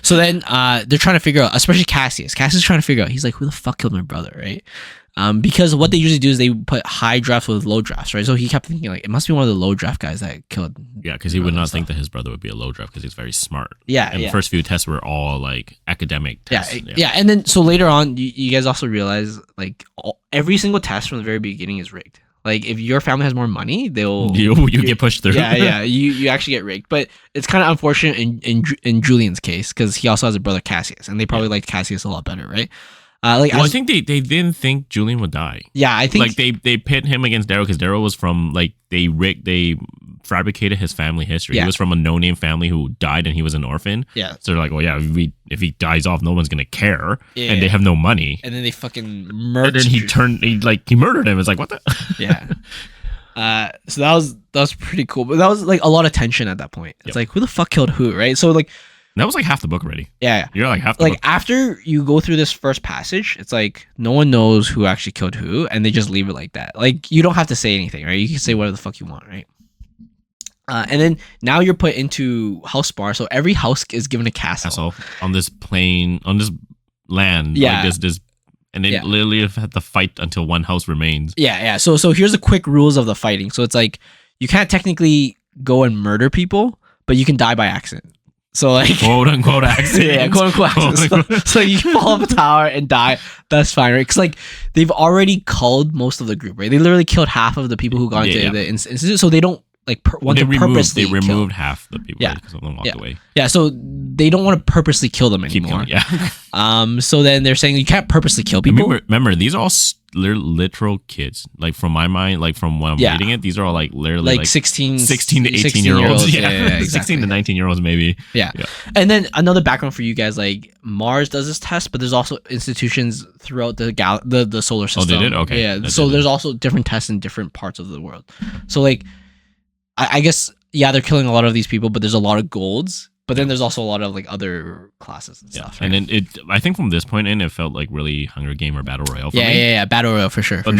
So then they're trying to figure out, especially Cassius. Cassius is trying to figure out. He's like, who the fuck killed my brother, right? Because what they usually do is they put high drafts with low drafts, right? So he kept thinking like it must be one of the low draft guys that killed. Yeah, because he would not think that his brother would be a low draft because he's very smart. Yeah, and the first few tests were all like academic tests. Yeah. And then so later on, you guys also realize like every single test from the very beginning is rigged. Like if your family has more money, you get pushed through. Yeah. You actually get rigged, but it's kind of unfortunate in Julian's case because he also has a brother Cassius, and they probably liked Cassius a lot better, right? I think they didn't think Julian would die. Yeah, I think like they pit him against Daryl because Daryl was from like they fabricated his family history. Yeah. He was from a no-name family who died and he was an orphan. Yeah. So they're like, well, yeah, if he dies off, no one's gonna care, and they have no money. And then they fucking murdered. And then he murdered him. It's like what the? Yeah. So that was pretty cool, but that was like a lot of tension at that point. It's like who the fuck killed who, right? So like. That was like half the book already. Yeah. You're like half the book. Like after you go through this first passage, it's like no one knows who actually killed who, and they just leave it like that. Like you don't have to say anything, right? You can say whatever the fuck you want, right? And then now you're put into House Bar, so every house is given a castle on this plane, on this land. Yeah. Like this and they literally have had to fight until one house remains. Yeah. So here's the quick rules of the fighting. So it's like you can't technically go and murder people, but you can die by accident. So like quote unquote accident. Yeah, quote unquote accident. So you fall off a tower and die. That's fine, right? Because like they've already culled most of the group, right? They literally killed half of the people who got into the institute, so they don't like want to purposely. They removed half the people because of them walked away. Yeah, so they don't want to purposely kill them anymore. So then they're saying you can't purposely kill people. Remember, these are all literal kids. Like from my mind, like from when I'm reading it, these are all like literally like 16 to 18 year olds. Yeah, exactly. 16 to 19 year olds maybe. Yeah. And then another background for you guys, like Mars does this test, but there's also institutions throughout the solar system. Oh, they did? Okay. Yeah. So there's also different tests in different parts of the world. So like I guess they're killing a lot of these people, but there's a lot of golds. But then there's also a lot of like other classes and stuff. Right? And then I think from this point in, it felt like really Hunger Game or Battle Royale for me. Yeah, Battle Royale for sure. But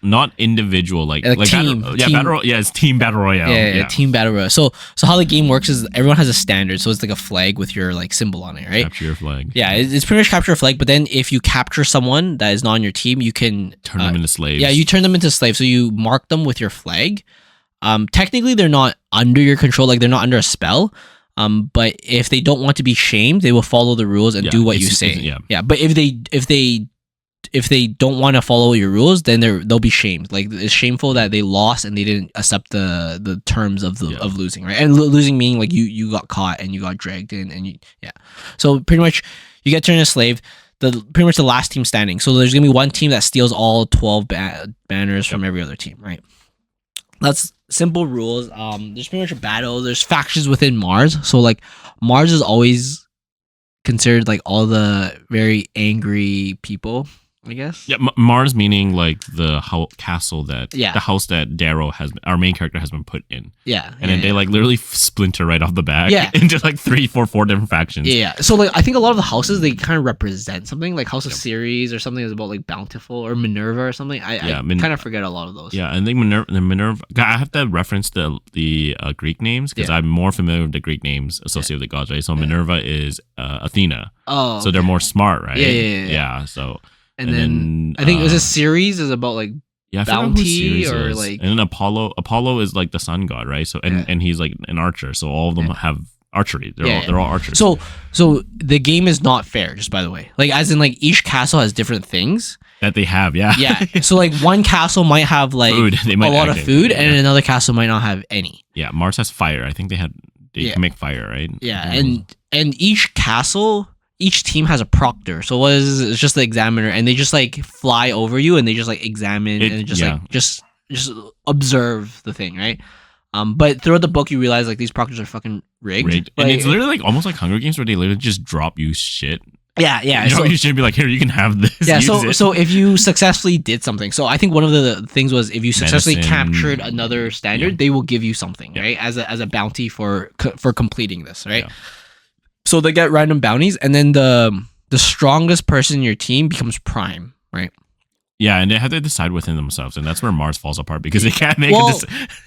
not individual, like team. Battle Royale. Yeah, it's team Battle Royale. Yeah, team Battle Royale. So how the game works is everyone has a standard. So it's like a flag with your like symbol on it, right? Capture your flag. Yeah, it's pretty much capture a flag. But then if you capture someone that is not on your team, you can turn them into slaves. Yeah, you turn them into slaves. So you mark them with your flag. Technically, they're not under your control. Like they're not under a spell. But if they don't want to be shamed, they will follow the rules and do what you say. Yeah. But if they don't want to follow your rules, then they'll be shamed. Like it's shameful that they lost and they didn't accept the terms of of losing, right? And losing meaning like you got caught and you got dragged in and So pretty much you get turned into a slave. Pretty much the last team standing. So there's gonna be one team that steals all 12 banners from every other team, right? That's simple rules. There's pretty much a battle. There's factions within Mars. So like Mars is always considered like all the very angry people, I guess. Yeah, Mars meaning like the castle that the house that Darrow our main character has been put in. Yeah. And then they like literally splinter right off the back into like 3, 4 different factions. Yeah. So like I think a lot of the houses they kind of represent something like House of Ceres or something is about like Bountiful or Minerva or something. I kind of forget a lot of those. Yeah, I think Minerva. I have to reference the Greek names because I'm more familiar with the Greek names associated with the gods, right? So Minerva is Athena. Oh. So they're more smart, right? Yeah. So. And then I think it was a series is about like bounty or like, and then Apollo is like the sun god, right? So and he's like an archer. So all of them have archery. They're all archers. So the game is not fair, just by the way. Like as in like each castle has different things that they have. Yeah. So like one castle might have like food. A lot of food, and another castle might not have any. Yeah, Mars has fire. I think they can make fire, right? Yeah, and each castle. Each team has a proctor, so what is it's just the examiner, and they just like fly over you, and they just like examine and just observe the thing, right? But throughout the book, you realize like these proctors are fucking rigged. Like, and it's literally like almost like Hunger Games, where they literally just drop you shit. Yeah. You should be like, here, you can have this. Yeah. So if you successfully did something, so I think one of the things was if you successfully captured another standard, they will give you something, right, as a bounty for completing this, right? Yeah. So they get random bounties, and then the strongest person in your team becomes prime, right? Yeah, and they have to decide within themselves, and that's where Mars falls apart because they can't make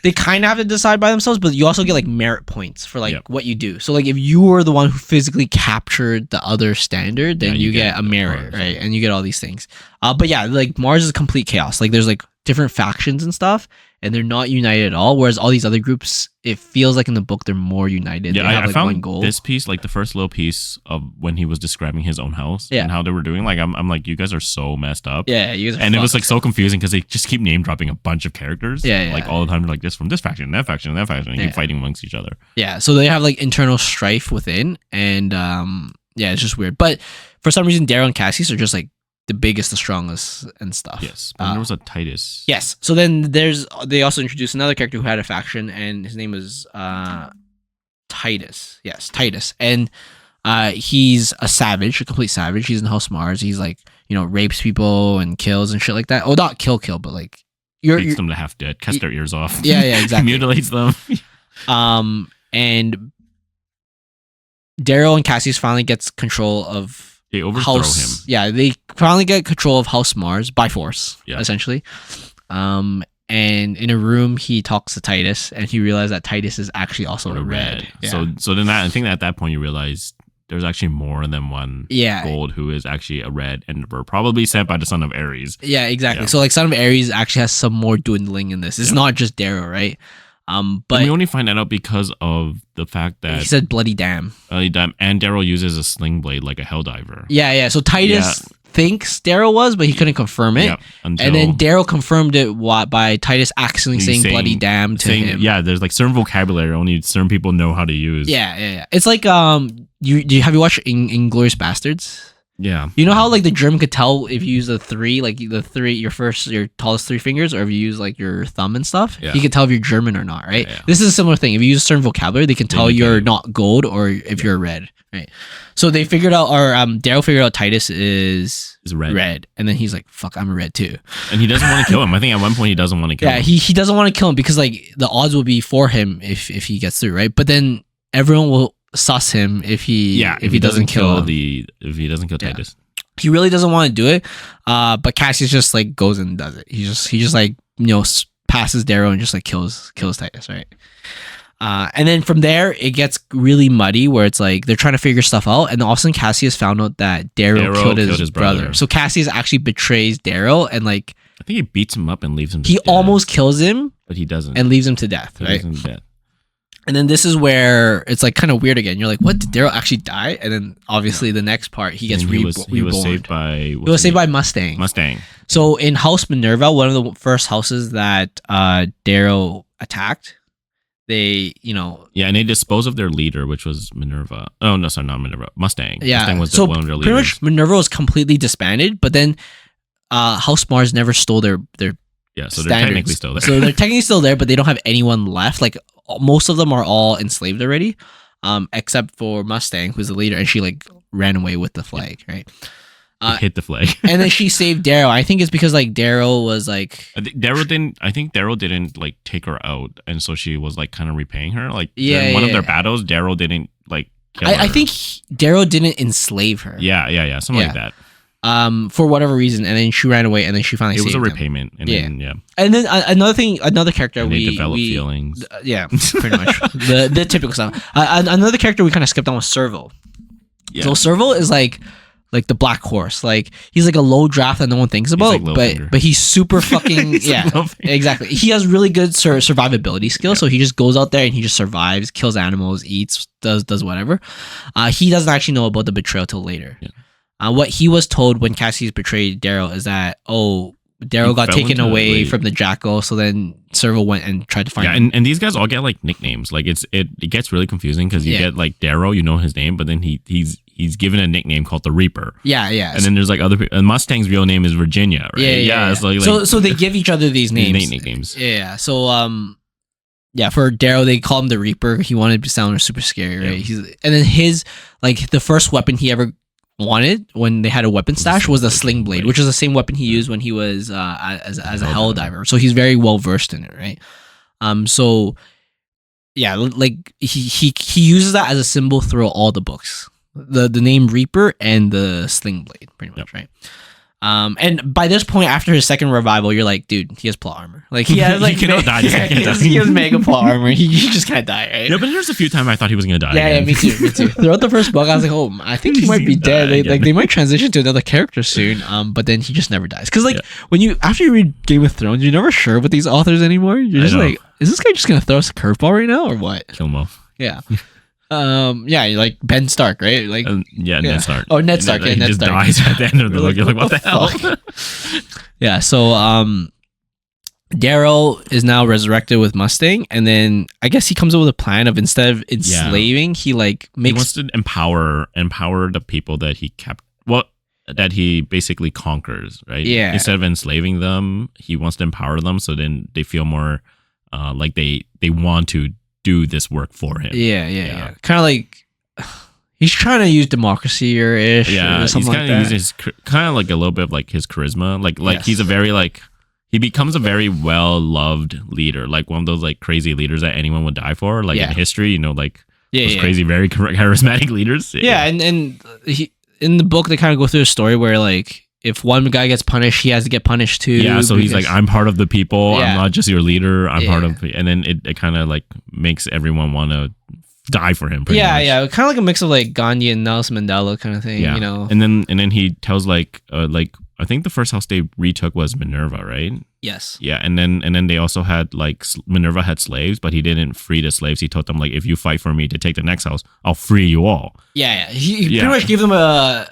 they kind of have to decide by themselves, but you also get like merit points for like what you do. So like if you were the one who physically captured the other standard, then you get a merit, right? And you get all these things. But yeah, like Mars is complete chaos. Like there's like different factions and stuff, and they're not united at all. Whereas all these other groups, it feels like in the book they're more united. Yeah, they have, I like, found one goal. This piece, like the first little piece of when he was describing his own house and how they were doing. Like I'm like, you guys are so messed up. Yeah, you guys are and fucked. It was like so confusing because they just keep name dropping a bunch of characters. Like all the time, like this from this faction, that faction, and that faction, and keep fighting amongst each other. Yeah, so they have like internal strife within, and it's just weird. But for some reason, Darrow and Cassius are just like the biggest, the strongest, and stuff. Yes, but there was a Titus. Yes, so then they also introduced another character who had a faction, and his name was Titus. Yes, Titus, and he's a savage, a complete savage. He's in House Mars. He's like rapes people and kills and shit like that. Oh, not kill, but like beats them to half dead, cuts their ears off. Yeah, exactly. Mutilates them. And Darrow and Cassius finally gets control of. They overthrow him. Yeah, they finally get control of House Mars by force, essentially. And in a room, he talks to Titus, and he realized that Titus is actually also a red. Yeah. So then I think that at that point you realize there's actually more than one Yeah. gold who is actually a red, and were probably sent by the son of Ares. Yeah, exactly. Yeah. So like Son of Ares actually has some more dwindling in this. It's not just Darrow, right? But and we only find that out because of the fact that he said bloody damn. And Darrow uses a sling blade like a helldiver. Yeah. So Titus thinks Darrow was, but he couldn't confirm it. Yep, and then Darrow confirmed it by Titus accidentally saying bloody damn to him. Yeah, there's like certain vocabulary only certain people know how to use. Yeah. It's like have you watched Inglourious Bastards? Yeah. You know how like the German could tell if you use the three, like your tallest three fingers, or if you use like your thumb and stuff, he can tell if you're German or not, right? Yeah. This is a similar thing. If you use a certain vocabulary, they can tell you're not gold or if you're red, right? So they figured out, or Darrow figured out Titus is red, and then he's like, "Fuck, I'm a red too." And he doesn't want to kill him. I think at one point he doesn't want to kill him. Yeah, he doesn't want to kill him because like the odds will be for him if he gets through, right? But then everyone will sus him if he doesn't kill Titus. He really doesn't want to do it, but Cassius just like goes and does it. He just like passes Darrow and just like kills Titus, right? And then from there it gets really muddy where it's like they're trying to figure stuff out, and all of a sudden Cassius found out that Darrow killed his brother. So Cassius actually betrays Darrow and like I think he beats him up and leaves him. He almost kills him, but he doesn't, and leaves him to death, right? And then this is where it's like kind of weird again. You're like, what? Did Darrow actually die? And then obviously the next part, he gets reborn. He was saved by... He was saved by Mustang. Mustang. So in House Minerva, one of the first houses that Darrow attacked, they, Yeah, and they disposed of their leader, which was Minerva. Oh, no, sorry, not Minerva. Mustang. Yeah. Mustang was so one of their leaders. Pretty much Minerva was completely disbanded, but then House Mars never stole their yeah, so standards. they're technically still there. So they're technically still there, but they don't have anyone left. Like most of them are all enslaved already, except for Mustang, who's the leader, and she like ran away with the flag, right? Hit the flag. And then she saved Darrow. I think it's because like Darrow was like Darrow didn't like take her out, and so she was like kind of repaying her. Like in one of their battles, Darrow didn't like kill her. I think Darrow didn't enslave her. Yeah, something like that. For whatever reason, and then she ran away, and then she finally saved was a him. repayment, and then and then another character and we developed feelings. Yeah, pretty much the typical stuff. Another character we kind of skipped on was Serval. Yeah. So Serval is like the black horse. Like he's like a low draft that no one thinks about, but he's super fucking exactly. He has really good survivability skills, so he just goes out there and he just survives, kills animals, eats, does whatever. He doesn't actually know about the betrayal till later. Yeah. What he was told when Cassius betrayed Darrow is that Darrow got taken away from the Jackal, so then Serval went and tried to find him. And these guys all get like nicknames. Like it gets really confusing because you get like Darrow, you know his name, but then he's given a nickname called the Reaper. Yeah. And then there's like other people. And Mustang's real name is Virginia, right? Yeah. So they give each other these names. Nicknames. Yeah. So for Darrow, they call him the Reaper. He wanted to sound super scary, right? And then his like the first weapon he ever wanted when they had a weapon stash was the sling blade, which is the same weapon he used when he was as a hell diver. So he's very well versed in it, right? So yeah, like he uses that as a symbol throughout all the books. The name Reaper and the sling blade, pretty much, right? And by this point, after his second revival, you're like, dude, he has plot armor. Like he has like he cannot die. He has mega plot armor. He just can't die, right? Yeah, but there's a few times I thought he was gonna die. Yeah, me too. Throughout the first book, I was like, oh, I think he might be dead. They might transition to another character soon. But then he just never dies. Because like after you read Game of Thrones, you're never sure with these authors anymore. You're just like, is this guy just gonna throw us a curveball right now or what? Kill him off. Yeah. Like Ben Stark, right? Like Ned Stark. Oh, Ned Stark. He Ned just Stark dies at the end of the book. You're like, what the hell? Yeah. So Darrow is now resurrected with Mustang, and then I guess he comes up with a plan of instead of enslaving, he wants to empower the people that he kept. Well, that he basically conquers, right? Yeah. Instead of enslaving them, he wants to empower them, so then they feel more like they want to do this work for him. Yeah. Kind of like he's trying to use democracy or ish. Yeah, or something he's kind of using kind of like a little bit of like his charisma. Like he's a very he becomes a very well loved leader, like one of those like crazy leaders that anyone would die for. Like in history, those crazy, very charismatic leaders. Yeah, and he, in the book they kind of go through a story where like if one guy gets punished, he has to get punished too. Yeah, so he's like, I'm part of the people. I'm not just your leader. I'm part of, and then it kind of like makes everyone want to die for him. Much. Kind of like a mix of like Gandhi and Nelson Mandela kind of thing. Yeah. You know, and then he tells like I think the first house they retook was Minerva, right? Yes. Yeah, and then they also had like Minerva had slaves, but he didn't free the slaves. He told them like, if you fight for me to take the next house, I'll free you all. Yeah. He pretty much gave them a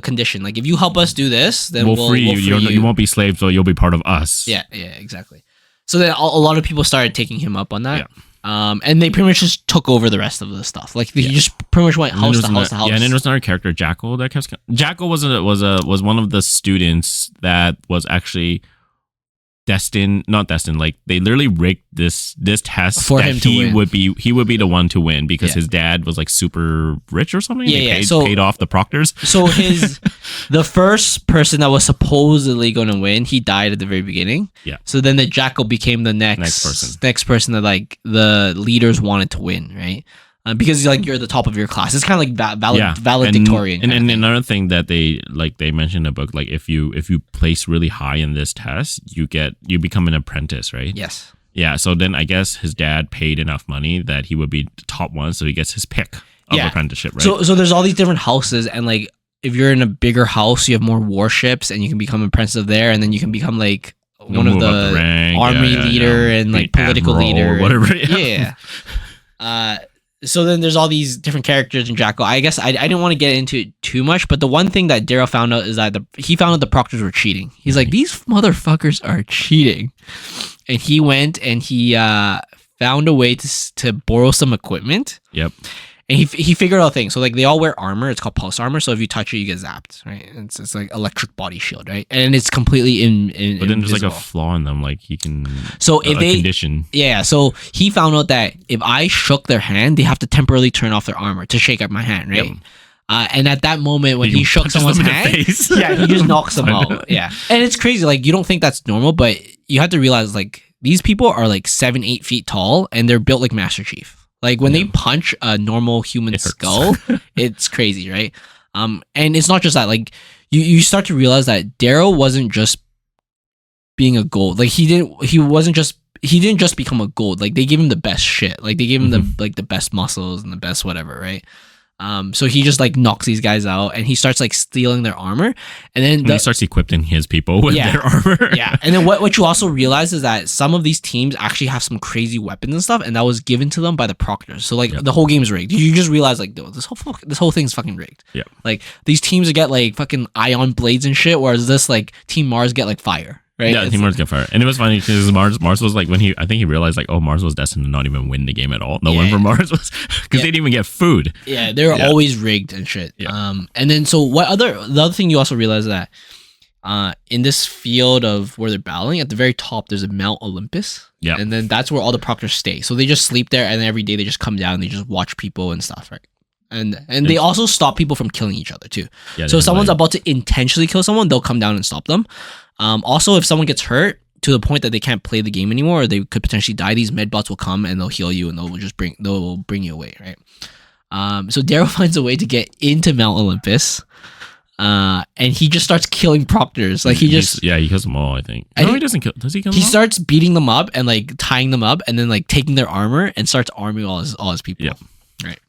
condition. Like, if you help us do this, then we'll free you. You won't be slaves, so you'll be part of us. Yeah, exactly. So then a lot of people started taking him up on that. Yeah. And they pretty much just took over the rest of the stuff. Like, he just pretty much went house to house to house. Yeah, and then there was another character, Jackal, that kept. Jackal was one of the students that was actually not destined. Like, they literally rigged this test for him to win. He would be the one to win because his dad was like super rich or something. Yeah, paid off the proctors. So the first person that was supposedly going to win, he died at the very beginning. Yeah. So then the Jackal became the next person that like the leaders wanted to win, right? Because like you're the top of your class. It's kind of like valedictorian. And another thing that they mentioned in the book, like if you place really high in this test, you become an apprentice, right? Yes. Yeah. So then I guess his dad paid enough money that he would be the top one, so he gets his pick of apprenticeship, right? So there's all these different houses, and like if you're in a bigger house, you have more warships, and you can become apprentice there, and then you can become like one of the army leader and like political leader, whatever. Yeah. So then there's all these different characters in Jackal. I guess I didn't want to get into it too much, but the one thing that Daryl found out is that he found out the proctors were cheating. He's like, these motherfuckers are cheating. And he went and he found a way to borrow some equipment. Yep. And he figured out things. So like they all wear armor. It's called pulse armor. So if you touch it, you get zapped, right? It's like electric body shield, right? And it's completely But then there's like a flaw in them. Like he can. So if they condition. Yeah. So he found out that if I shook their hand, they have to temporarily turn off their armor to shake up my hand, right? Yep. And at that moment when he shook someone's hand, he just knocks them out. Yeah. And it's crazy. Like you don't think that's normal, but you have to realize like these people are like 7-8 feet tall and they're built like Master Chief. Like when they punch a normal human skull, it's crazy, right? And it's not just that. Like you start to realize that Daryl wasn't just being a gold. Like he didn't just become a gold. Like they gave him the best shit. Like they gave him the best muscles and the best whatever, right? So he just like knocks these guys out and he starts like stealing their armor, and then he starts equipping his people with their armor. Yeah, and then what you also realize is that some of these teams actually have some crazy weapons and stuff, and that was given to them by the proctors. So like the whole game's rigged. You just realize like this whole thing's fucking rigged. Yeah, like these teams get like fucking ion blades and shit, whereas this like Team Mars get like fire. Right? Yeah, Team Mars get fired. And it was funny because Mars was like, I think he realized like, oh, Mars was destined to not even win the game at all. No one for Mars was, because they didn't even get food. Yeah, they were always rigged and shit. Yeah. And then so the other thing you also realize that in this field of where they're battling, at the very top there's a Mount Olympus. Yeah. And then that's where all the proctors stay. So they just sleep there, and then every day they just come down and they just watch people and stuff, right? And they also stop people from killing each other too. Yeah, so if someone's about to intentionally kill someone, they'll come down and stop them. Also, if someone gets hurt to the point that they can't play the game anymore, or they could potentially die, these medbots will come and they'll heal you and they'll bring you away, right? So Daryl finds a way to get into Mount Olympus, and he just starts killing proctors. Like he kills them all. I think. No, he doesn't kill. Does he kill them all? He starts beating them up and like tying them up, and then like taking their armor and starts arming all his people. Yeah. Right.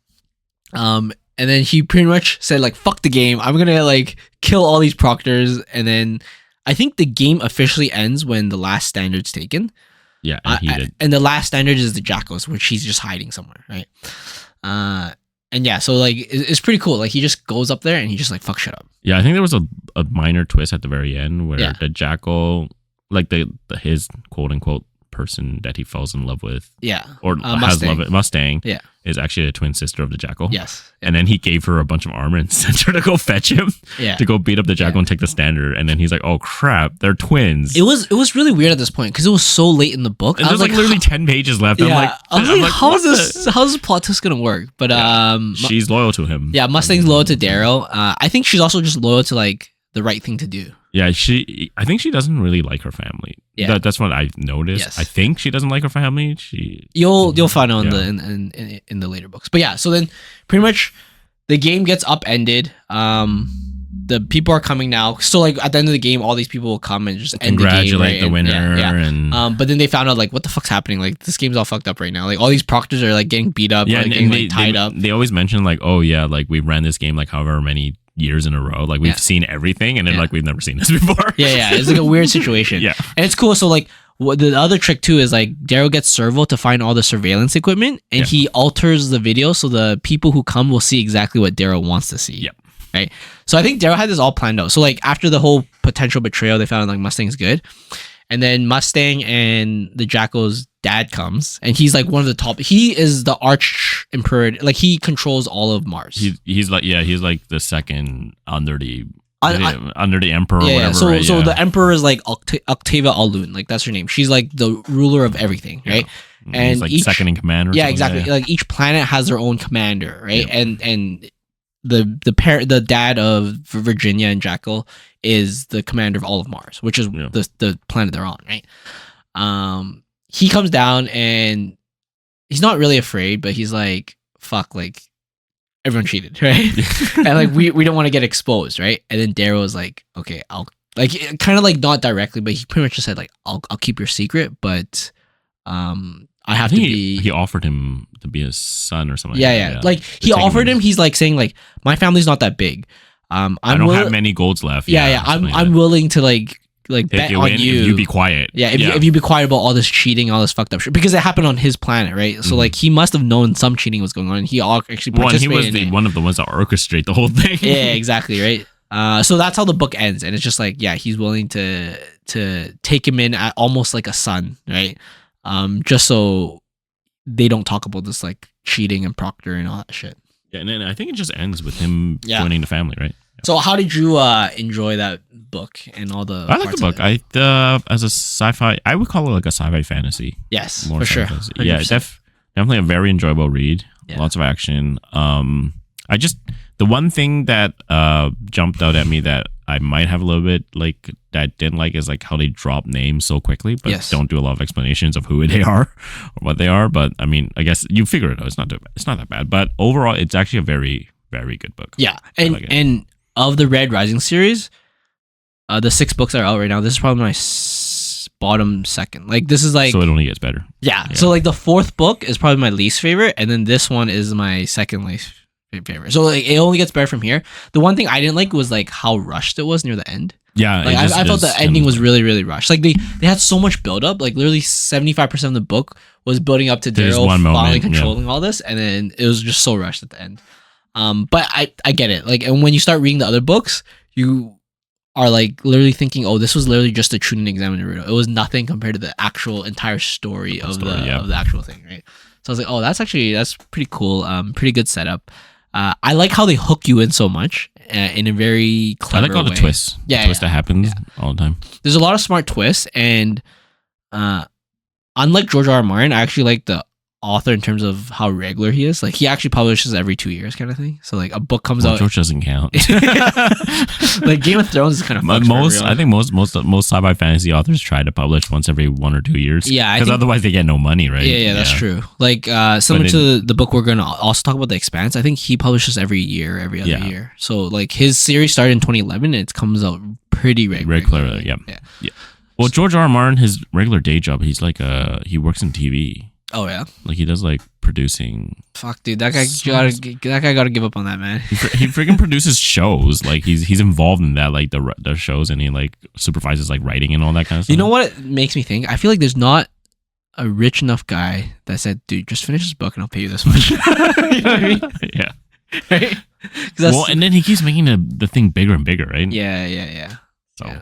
And then he pretty much said like, fuck the game, I'm gonna like kill all these proctors. And then I think the game officially ends when the last standard's taken. Yeah, and he did. And the last standard is the Jackals, which he's just hiding somewhere, right? And yeah, so like it's pretty cool. Like he just goes up there and he just like fuck shit up. Yeah, I think there was a minor twist at the very end where the Jackal, like his quote unquote person that he falls in love with, or has love it, Mustang, is actually a twin sister of the Jackal. Yes. And then he gave her a bunch of armor and sent her to go fetch him, to go beat up the Jackal and take the standard. And then he's like, "Oh crap, they're twins." It was really weird at this point because it was so late in the book. And there's like literally 10 pages left. Yeah, I'm like, how's this plot twist gonna work? But she's loyal to him. Yeah, Mustang's loyal to Daryl. I think she's also just loyal to like the right thing to do. Yeah, I think she doesn't really like her family. Yeah, that's what I've noticed. Yes. I think she doesn't like her family. You'll find out in the later books. But yeah, so then pretty much the game gets upended. the people are coming now. So like at the end of the game, all these people will come and just end congratulate the winner. And but then they found out like, what the fuck's happening? Like this game's all fucked up right now. Like all these proctors are like getting beat up, like, getting like tied up. They always mention like, oh yeah, like we ran this game like however many years in a row. Like we've seen everything, and then like we've never seen this before. Yeah, it's like a weird situation. Yeah, and it's cool. So like. The other trick too is like Daryl gets Servo to find all the surveillance equipment, and he alters the video so the people who come will see exactly what Daryl wants to see. Yep. Right. So I think Daryl had this all planned out. So like after the whole potential betrayal, they found like Mustang's good, and then Mustang and the Jackal's dad comes, and he's like one of the top. He is the arch emperor. Like he controls all of Mars. He's like the second under the. Under the emperor or whatever. So the emperor is like Octavia Alun, like that's her name. She's like the ruler of everything, right? And he's like second in command. Exactly. Like each planet has their own commander, right? And the dad of Virginia and Jackal is the commander of all of Mars, which is the planet they're on, right? He comes down and he's not really afraid, but he's like, fuck, like everyone cheated, right? And like we don't want to get exposed, right? And then Daryl was like, okay, I'll like kind of like not directly, but he pretty much just said like, I'll keep your secret, but I have to be. He offered him to be his son or something. Yeah. Like he offered him. He's like saying like, my family's not that big. I don't have many golds left. Yeah. I'm willing to like bet on you. If you be quiet. Yeah. If you be quiet about all this cheating, all this fucked up shit, because it happened on his planet, right? So like he must have known some cheating was going on, and he actually participated. He was one of the ones that orchestrate the whole thing. Yeah, exactly, right. So that's how the book ends, and it's just like, yeah, he's willing to take him in at almost like a son, right? Just so they don't talk about this like cheating and Proctor and all that shit. Yeah, and then I think it just ends with him joining the family, right? So how did you enjoy that book and all the? I like the book. As a sci-fi, I would call it like a sci-fi fantasy. Yes, for sure. Yeah, definitely a very enjoyable read. Yeah. Lots of action. The one thing that jumped out at me that I might have a little bit like that I didn't like is like how they drop names so quickly, but don't do a lot of explanations of who they are or what they are. But I mean, I guess you figure it out. It's not that bad. But overall, it's actually a very, very good book. Yeah, and of the Red Rising series, the 6 books that are out right now, this is probably my bottom second. Like this is like, so it only gets better. Yeah. So like the 4th book is probably my least favorite, and then this one is my second least favorite. So like it only gets better from here. The one thing I didn't like was like how rushed it was near the end. Yeah, like I felt the ending was really, really rushed. Like they had so much build up. Like literally 75% of the book was building up to Daryl finally controlling all this, and then it was just so rushed at the end. But I get it. Like, and when you start reading the other books, you are like literally thinking, oh, this was literally just a Chunin exam in Naruto. It was nothing compared to the actual entire story of the actual thing, right? So I was like, oh, that's pretty cool. Pretty good setup. I like how they hook you in so much in a very clever way. I like all the twists. Yeah, twist that happens all the time. There's a lot of smart twists, and unlike George R. R. Martin, I actually like the author in terms of how regular he is. Like he actually publishes every 2 years, kind of thing. So like a book comes out. George doesn't count. Like Game of Thrones is kind of I think most sci-fi fantasy authors try to publish once every 1 or 2 years. Yeah, because otherwise they get no money, right? Yeah, that's true. Like similar to the book we're gonna also talk about, The Expanse. I think he publishes every other year. So like his series started in 2011, and it comes out pretty regularly. Yeah. Well, George R. R. Martin, his regular day job, he's like he works in TV. Oh yeah, like he does like producing. Fuck, dude, that guy gotta give up on that, man. He freaking produces shows. Like he's involved in that, like the shows, and he like supervises like writing and all that kind of stuff. You know what it makes me think? I feel like there's not a rich enough guy that said, dude, just finish this book and I'll pay you this much. You know what I mean? Yeah. Right. Well, and then he keeps making the thing bigger and bigger, right? Yeah. So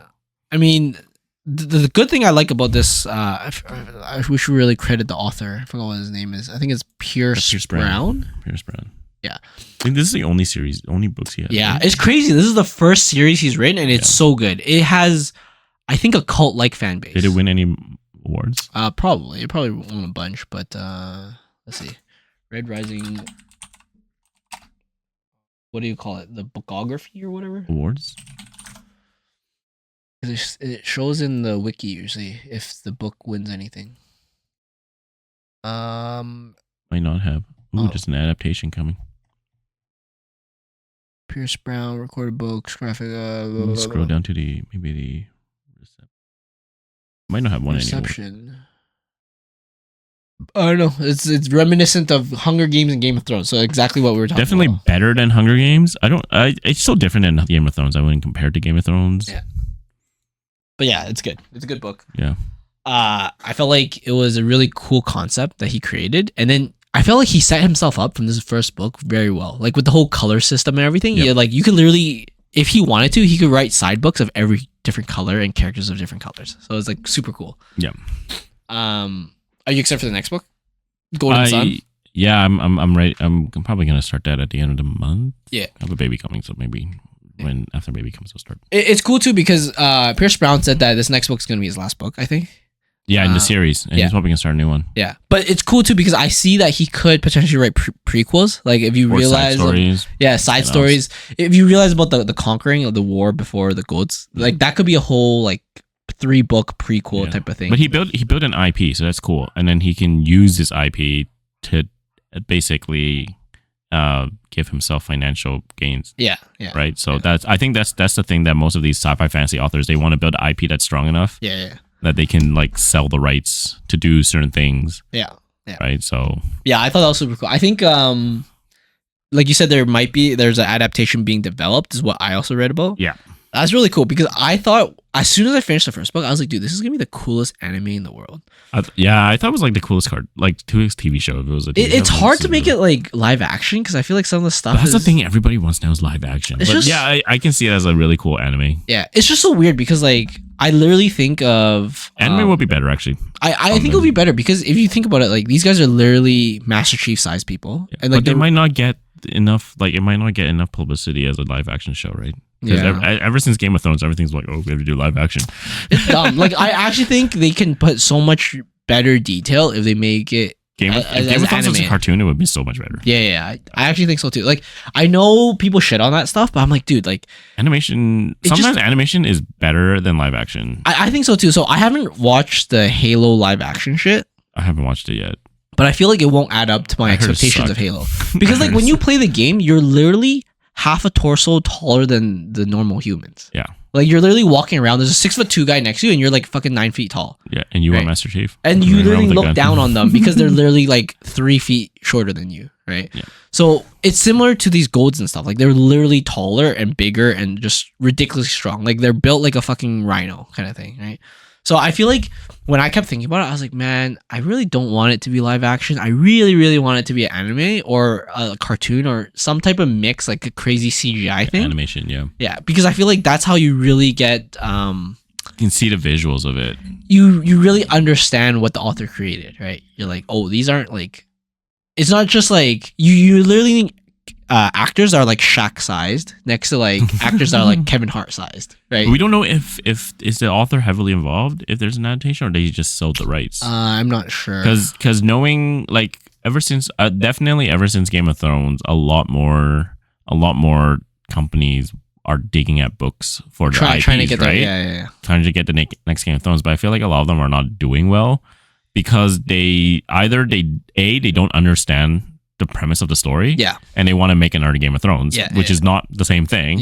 I mean. The good thing I like about this, we should really credit the author. I forgot what his name is. I think it's Pierce Brown. Pierce Brown. Yeah. I think this is the only books he has. Yeah, right? It's crazy. This is the first series he's written, and it's so good. It has, I think, a cult-like fan base. Did it win any awards? Probably. It probably won a bunch, but let's see. Red Rising. What do you call it? The bookography or whatever? Awards? It shows in the wiki usually if the book wins anything. Might not have. Just an adaptation coming. Pierce Brown, recorded books, graphic. Scroll down to the might not have one Reception. anymore. I don't know. It's reminiscent of Hunger Games and Game of Thrones. So exactly what we were talking Definitely about. better than Hunger Games. It's so different than Game of Thrones. I wouldn't compare it to Game of Thrones. Yeah. But yeah, it's good. It's a good book. Yeah. I felt like it was a really cool concept that he created. And then I felt like he set himself up from this first book very well. Like with the whole color system and everything. Yep. You could literally, if he wanted to, he could write side books of every different color and characters of different colors. So it's like super cool. Yeah. Are you excited for the next book? Golden Sun? Yeah, I'm ready. I'm probably gonna start that at the end of the month. Yeah. I have a baby coming, so maybe when after baby comes, I'll start. It's cool too because Pierce Brown said that this next book is gonna be his last book, I think. Yeah, in the series, and he's probably gonna start a new one. Yeah, but it's cool too because I see that he could potentially write prequels. Like if you realize, side stories. If you realize about the conquering of the war before the goats, like that could be a whole like 3-book prequel type of thing. But he built an IP, so that's cool, and then he can use this IP to basically give himself financial gains. Yeah. Right. So I think that's the thing that most of these sci-fi fantasy authors, they want to build an IP that's strong enough. Yeah. That they can like sell the rights to do certain things. Yeah. Right. So yeah, I thought that was super cool. I think like you said, there's an adaptation being developed is what I also read about. Yeah. That's really cool because I thought as soon as I finished the first book, I was like, dude, this is gonna be the coolest anime in the world. I thought it was like the coolest like 2X TV show. If it was a TV it's hard to make it like live action because I feel like some of the stuff. But that's the thing everybody wants now is live action. I can see it as a really cool anime. Yeah, it's just so weird because like I literally think of anime will be better actually. I think it'll be better because if you think about it, like these guys are literally Master Chief size people, and like but they might not get enough. Like it might not get enough publicity as a live action show, right? Because ever since Game of Thrones, everything's like, oh, we have to do live action. It's dumb. Like I actually think they can put so much better detail if they make it Game of Thrones as a cartoon. It would be so much better. Yeah. I actually think so too. Like I know people shit on that stuff, but I'm like, dude, like animation. Sometimes animation is better than live action. I think so too. So I haven't watched the Halo live action shit. I haven't watched it yet. But I feel like it won't add up to my expectations of Halo. Because like when you play the game, you're literally half a torso taller than the normal humans. Yeah. Like you're literally walking around. There's a 6'2" guy next to you, and you're like fucking 9 feet tall. Yeah, and you are Master Chief. And you literally look down on them because they're literally like 3 feet shorter than you, right? Yeah. So it's similar to these golds and stuff. Like they're literally taller and bigger and just ridiculously strong. Like they're built like a fucking rhino kind of thing, right? So I feel like when I kept thinking about it, I was like, man, I really don't want it to be live action. I really, really want it to be an anime or a cartoon or some type of mix, like a crazy CGI thing. Animation, yeah. Yeah, because I feel like that's how you really get... you can see the visuals of it. You really understand what the author created, right? You're like, oh, these aren't like... It's not just like... You literally... actors are like Shaq sized next to like actors that are like Kevin Hart sized, right? We don't know if is the author heavily involved if there's an adaptation or they just sold the rights. I'm not sure because knowing like ever since Game of Thrones, a lot more companies are digging at books for their IPs, trying to get right? Trying to get the next Game of Thrones, but I feel like a lot of them are not doing well because they don't understand the premise of the story, and they want to make another Game of Thrones, which is not the same thing,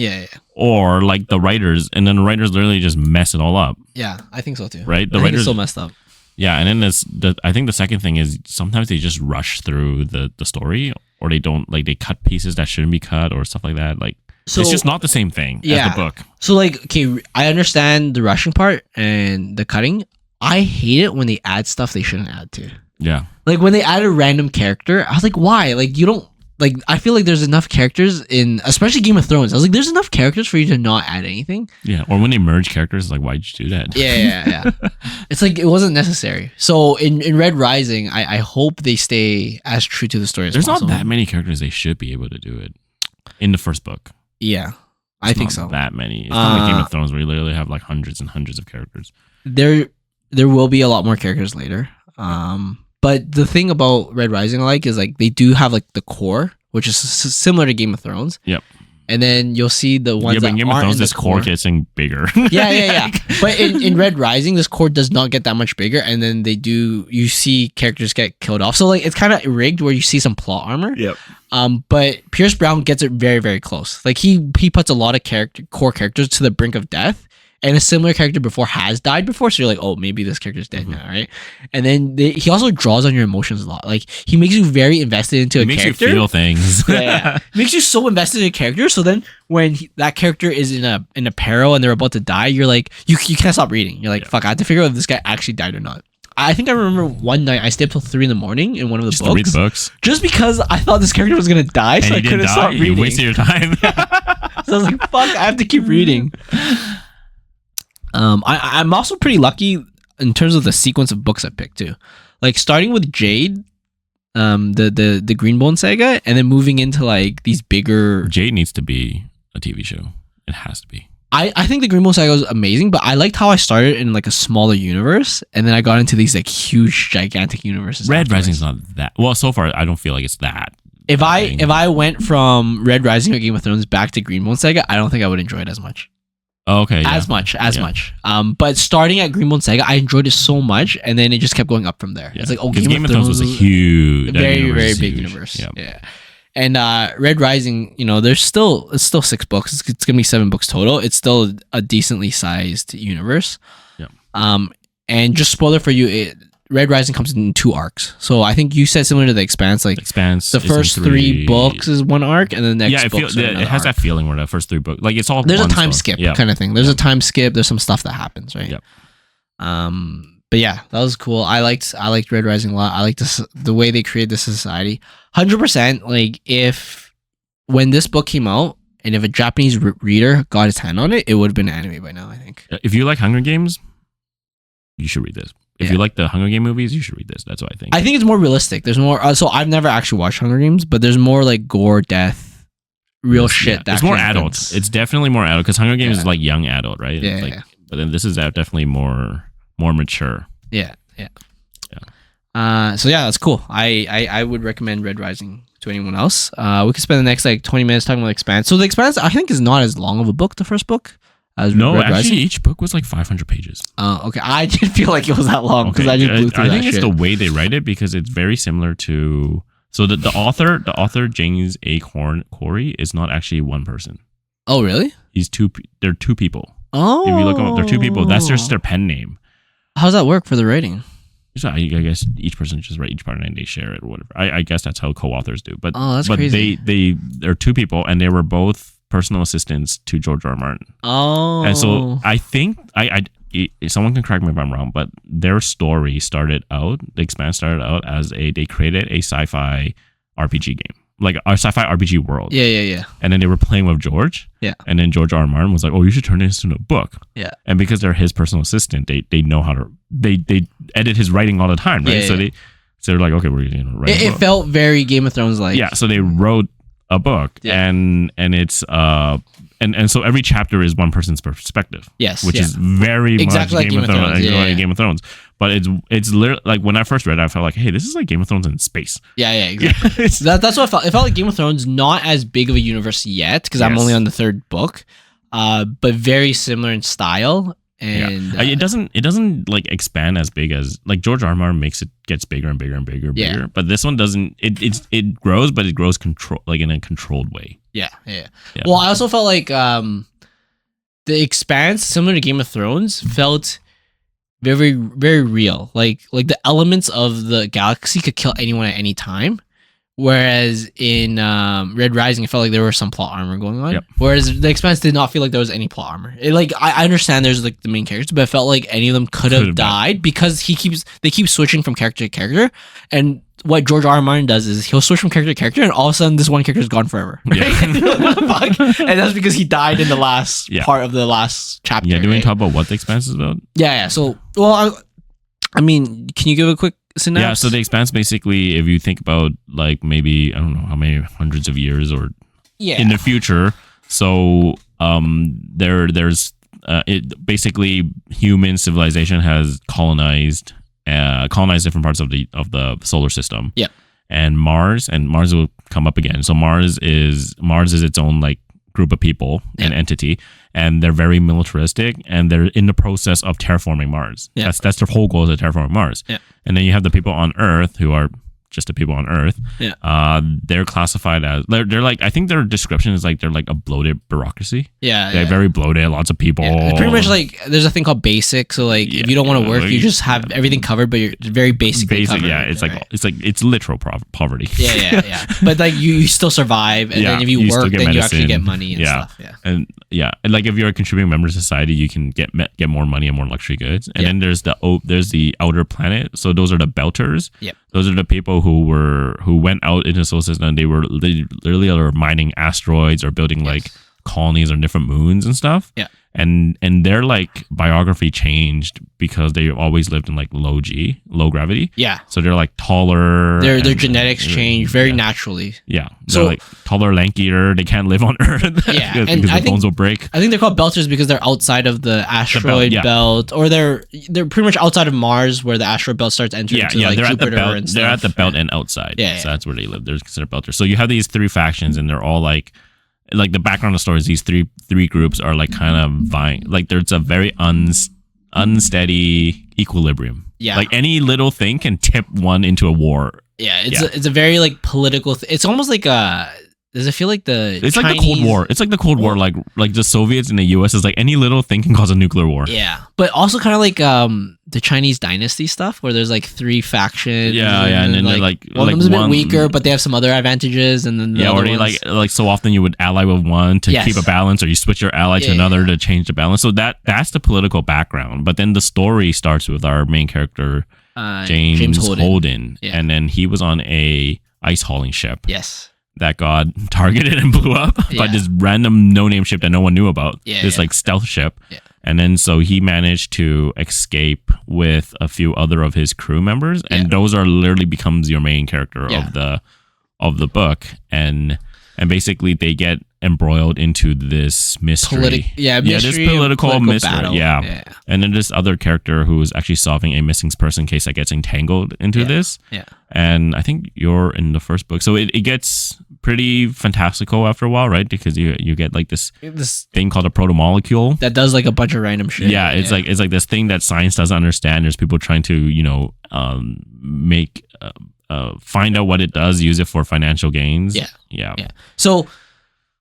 or like the writers, and then the writers literally just mess it all up. Yeah, I think so too. Right, the writers so messed up. Yeah, and then I think the second thing is sometimes they just rush through the story, or they don't like they cut pieces that shouldn't be cut, or stuff like that. Like it's just not the same thing as the book. So like, okay, I understand the rushing part and the cutting. I hate it when they add stuff they shouldn't add to. Yeah. Like when they add a random character, I was like, why? Like you don't like. I feel like there's enough characters in, especially Game of Thrones. I was like, there's enough characters for you to not add anything. Yeah. Or when they merge characters, like why'd you do that? Yeah. It's like it wasn't necessary. So in Red Rising, I hope they stay as true to the story as possible. There's not that many characters. They should be able to do it in the first book. Yeah, I think so. That many. It's not like Game of Thrones where you literally have like hundreds and hundreds of characters. There will be a lot more characters later. But the thing about Red Rising I like is like they do have like the core, which is similar to Game of Thrones. Yep. And then you'll see the ones that Game of Thrones, this core gets bigger. Yeah. But in Red Rising, this core does not get that much bigger, and then you see characters get killed off. So like it's kind of rigged where you see some plot armor. Yep. But Pierce Brown gets it very, very close. Like he puts a lot of core characters to the brink of death, and a similar character before has died before, so you're like, oh, maybe this character's dead now, right? And then he also draws on your emotions a lot. Like he makes you very invested into a character. Makes you feel things. Yeah. Makes you so invested in a character. So then when that character is in a peril and they're about to die, you're like, you can't stop reading. You're like, fuck, I have to figure out if this guy actually died or not. I think I remember one night I stayed up till 3 a.m. in one of the books. To read the books. Just because I thought this character was gonna die, so I couldn't stop reading. You wasted your time. So I was like, fuck, I have to keep reading. I'm also pretty lucky in terms of the sequence of books I picked too. Like starting with Jade, the Greenbone saga, and then moving into like these bigger. Jade needs to be a TV show. It has to be. I think the Greenbone saga was amazing, but I liked how I started in like a smaller universe, and then I got into these like huge, gigantic universes. Red Rising's not that well. So far, I don't feel like it's that. If I went from Red Rising or Game of Thrones back to Greenbone saga, I don't think I would enjoy it as much. Oh, okay. As much. But starting at Greenbone saga, I enjoyed it so much, and then it just kept going up from there. Yeah. It's like, oh, Game of Thrones was a huge, very, very big universe. Yep. Yeah. And Red Rising, it's still 6 books. It's gonna be 7 books total. It's still a decently sized universe. Yeah. And just spoiler for you, Red Rising comes in 2 arcs. So I think you said similar to the Expanse. Like Expanse, the first 3 books is 1 arc, and the next it has that feeling where the first 3 books, like it's all. There's a time skip kind of thing. There's a time skip. There's some stuff that happens, right? Yep. But yeah, that was cool. I liked Red Rising a lot. I liked the way they created the society. 100%. Like when this book came out, and if a Japanese reader got his hand on it, it would have been an anime by now, I think. If you like Hunger Games, you should read this. If you like the Hunger Game movies, you should read this. That's what I think. I think it's more realistic. There's more. So I've never actually watched Hunger Games, but there's more like gore, death, real shit. Yeah, it's more adult. It's definitely more adult because Hunger Games is like young adult, right? Yeah, But then this is definitely more mature. Yeah. So yeah, that's cool. I would recommend Red Rising to anyone else. We could spend the next like 20 minutes talking about Expanse. So the Expanse, I think, is not as long of a book. The first book. No, Red Rising? Each book was like 500 pages. Okay. I did feel like it was that long because I just blew through that shit. I think it's the way they write it because it's very similar to. So the author James A. Corey is not actually one person. Oh really? They're 2 people. Oh. If you look up, they're 2 people. That's just their pen name. How does that work for the writing? So I guess each person just write each part and they share it or whatever. I guess that's how co-authors do. But that's crazy. They're 2 people and they were both personal assistants to George R. Martin. Oh. And so I think someone can correct me if I'm wrong, but their story started out, the Expanse started out as they created a sci-fi RPG game. Like a sci-fi RPG world. Yeah. And then they were playing with George. Yeah. And then George R. R. Martin was like, "Oh, you should turn this into a book." Yeah. And because they're his personal assistant, they know how to they edit his writing all the time, right? Yeah. So they're like, "Okay, we're gonna write a book." It felt very Game of Thrones like. Yeah. So they wrote a book, and it's and so every chapter is one person's perspective. Yes. Which is very exactly much like Game of Thrones. Game of Thrones. But it's literally like when I first read it, I felt like, hey, this is like Game of Thrones in space. Yeah, exactly. That's what I felt. It felt like Game of Thrones, not as big of a universe yet, because I'm only on the 3rd book, but very similar in style. And it doesn't like expand as big as like George R. R. Martin gets bigger and bigger and bigger. But this one doesn't. It grows, but it grows in a controlled way. Yeah. Well, I also felt like the Expanse, similar to Game of Thrones, felt very, very real. Like the elements of the galaxy could kill anyone at any time. Whereas in Red Rising, it felt like there was some plot armor going on. Yep. Whereas the Expanse did not feel like there was any plot armor. I understand there's like the main characters, but it felt like any of them could have died because they keep switching from character to character. And what George R. R. Martin does is he'll switch from character to character, and all of a sudden this one character is gone forever. Right? Yeah. And that's because he died in the last part of the last chapter. Yeah, do we talk about what the Expanse is about? Yeah. So, well, I mean, can you give a quick synopsis? Yeah, so the Expanse basically, if you think about like maybe, I don't know how many hundreds of years or in the future. So there's basically human civilization has colonized different parts of the solar system. Yeah. And Mars will come up again. So Mars is its own like group of people, an entity, and they're very militaristic, and they're in the process of terraforming Mars. That's their whole goal, is to terraform Mars. Yeah. And then you have the people on Earth who are just the people on Earth. Yeah. They're classified as they're like, I think their description is like they're like a bloated bureaucracy. Yeah. They're very bloated. Lots of people. Yeah. It's pretty much like there's a thing called basic. So like if you don't want to work, you just have everything covered, but you're very basically covered. Yeah. It's literal poverty. Yeah. But like you still survive, and then if you work, then you actually get money and stuff. Yeah. And like if you're a contributing member of society, you can get more money and more luxury goods. And then there's the outer planet. So those are the belters. Yep. Those are the people who went out into the solar system, and they literally mining asteroids or building like colonies on different moons and stuff. Yeah. And their like biography changed because they always lived in like low gravity. Yeah. So they're like taller. Their genetics change very naturally. Yeah. They're like taller, lankier. They can't live on Earth. Yeah. because their bones will break. I think they're called belters because they're outside of the asteroid belt, or they're pretty much outside of Mars where the asteroid belt starts entering into like they're Jupiter at the belt. and stuff. They're at the belt and outside. Yeah. So that's where they live. They're considered belters. So you have these three factions, and they're all like the background of the story is these three groups are like kind of vying. Like there's a very unsteady equilibrium. Yeah. Like any little thing can tip one into a war. Yeah. It's a very like political. It's almost like does it feel like it's like the Cold War. It's like the Cold War. Like the Soviets and the U.S. is like any little thing can cause a nuclear war. Yeah, but also kind of like the Chinese dynasty stuff, where there's like three factions. Yeah, and then like one of them's a bit weaker, but they have some other advantages, and then or they like so often you would ally with one to keep a balance, or you switch your ally to another to change the balance. So that's the political background. But then the story starts with our main character, James Holden, and then he was on a ice hauling ship. Yes. That got targeted and blew up by this random no-name ship that no one knew about. This like stealth ship. Yeah. And then so he managed to escape with a few other of his crew members, and those are literally becomes your main character of the book. And basically they get embroiled into this mystery. This political mystery. Battle. Yeah. And then this other character who is actually solving a missing person case that gets entangled into this. Yeah. And I think you're in the first book. So it gets pretty fantastical after a while, right? Because you get like this thing called a protomolecule that does like a bunch of random shit. Yeah, it's like this thing that science doesn't understand. There's people trying to, make find out what it does, use it for financial gains. Yeah. So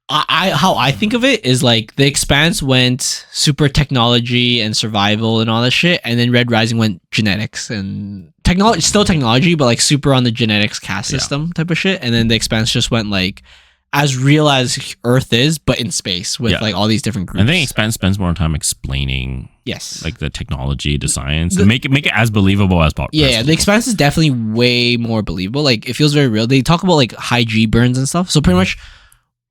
how I think of it is like the Expanse went super technology and survival and all that shit, and then Red Rising went genetics and technology, still technology, but like super on the genetics caste system type of shit. And then the Expanse just went like as real as Earth is, but in space with like all these different groups. I think Expanse spends more time explaining like the technology, the science, and make it as believable as possible. Yeah, the Expanse is definitely way more believable. Like it feels very real. They talk about like high G burns and stuff. So pretty much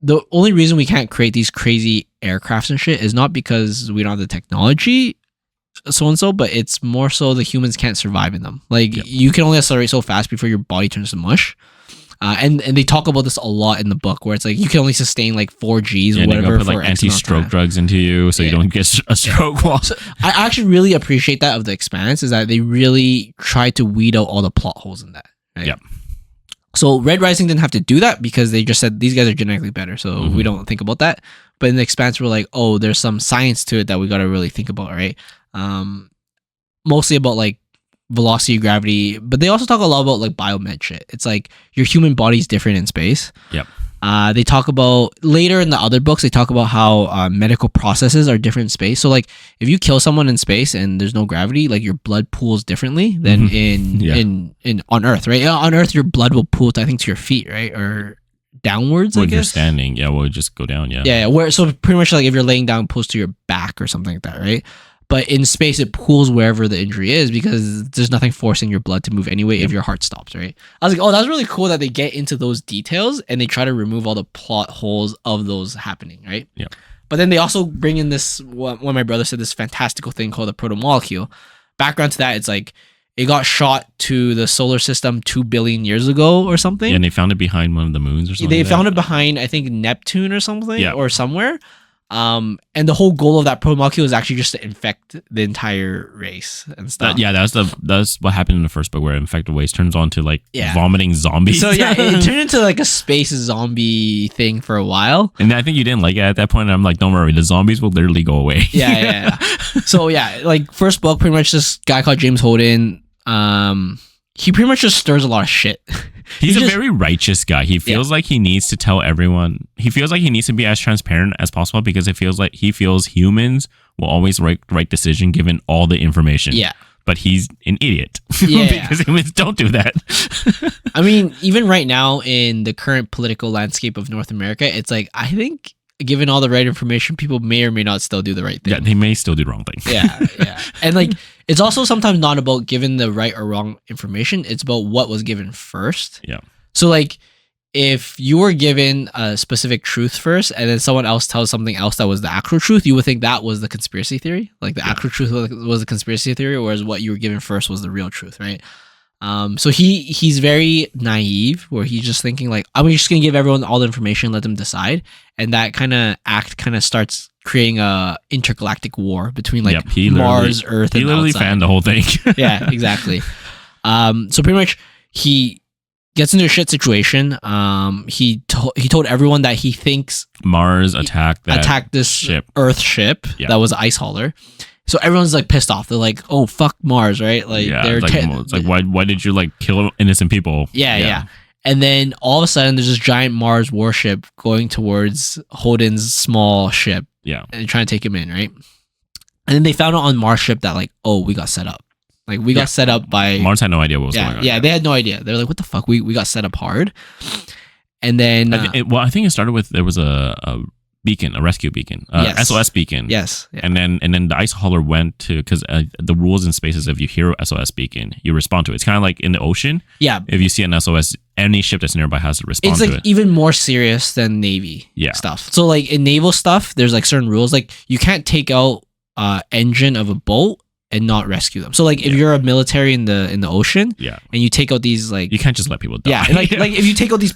the only reason we can't create these crazy aircrafts and shit is not because we don't have the technology, so and so, but it's more so the humans can't survive in them. Like you can only accelerate so fast before your body turns to mush. And they talk about this a lot in the book, where it's like you can only sustain like 4 Gs or whatever put like anti-stroke drugs into you, so you don't get a stroke. So I actually really appreciate that of the Expanse, is that they really try to weed out all the plot holes in that. Right? Yeah. So Red Rising didn't have to do that because they just said these guys are genetically better, so we don't think about that. But in the Expanse, we're like, oh, there's some science to it that we got to really think about, right? Mostly about like velocity, gravity, but they also talk a lot about like biomed shit. It's like your human body's different in space. Yep. They talk about later in the other books. They talk about how medical processes are different in space. So like if you kill someone in space and there's no gravity, like your blood pools differently than in on Earth, right? On Earth, your blood will pool, I think, to your feet, right, or downwards. When I guess you're standing, we'll just go down. Yeah. Where so pretty much like if you're laying down, it pulls to your back or something like that, right? But in space, it pools wherever the injury is because there's nothing forcing your blood to move anyway if your heart stops, right? I was like, oh, that's really cool that they get into those details and they try to remove all the plot holes of those happening, right? Yeah. But then they also bring in this, what my brother said, this fantastical thing called a protomolecule. Background to that, it's like it got shot to the solar system 2 billion years ago or something. Yeah, and they found it behind one of the moons or something. They found it behind, I think, Neptune or something, or somewhere. And the whole goal of that protomolecule is actually just to infect the entire race and stuff. That's what happened in the first book, where infected waste turns on to like vomiting zombies. So it turned into like a space zombie thing for a while. And I think you didn't like it at that point. And I'm like, don't worry, the zombies will literally go away. Yeah. So like first book, pretty much this guy called James Holden. He pretty much just stirs a lot of shit. He's a very righteous guy. He feels like he needs to tell everyone. He feels like he needs to be as transparent as possible because it feels like he feels humans will always make the right decision given all the information. Yeah. But he's an idiot because humans don't do that. I mean, even right now in the current political landscape of North America, it's like, I think given all the right information, people may or may not still do the right thing. Yeah, they may still do the wrong thing. Yeah. And like, it's also sometimes not about giving the right or wrong information. It's about what was given first. Yeah. So like, if you were given a specific truth first and then someone else tells something else that was the actual truth, you would think that was the conspiracy theory. Like the actual truth was the conspiracy theory, whereas what you were given first was the real truth, right? So he's very naive, where he's just thinking like, I'm just gonna give everyone all the information, let them decide, and that kind of starts creating a intergalactic war between like Mars, Earth, and he literally fanned the whole thing. Yeah, exactly. So pretty much he gets into a shit situation. He told everyone that he thinks Mars attacked this ship. Earth ship that was an ice hauler. So everyone's like pissed off. They're like, "Oh fuck Mars," right? Like, it's like why did you like kill innocent people? Yeah. And then all of a sudden, there's this giant Mars warship going towards Holden's small ship. Yeah, and trying to take him in, right? And then they found out on Mars ship that like, oh, we got set up. Like we got set up by Mars had no idea what was going on. Yeah, they had no idea. They're like, what the fuck? We got set up hard. And then I think it started with there was a beacon, a rescue beacon, SOS beacon. Yes. Yeah. And then the ice hauler went to, because the rules in space is if you hear SOS beacon, you respond to it. It's kind of like in the ocean. Yeah. If you see an SOS, any ship that's nearby has to respond to it. It's like even more serious than Navy stuff. So like in naval stuff, there's like certain rules. Like you can't take out engine of a boat and not rescue them. So like if you're a military in the ocean, and you take out these like, you can't just let people die. Yeah, and like if you take out these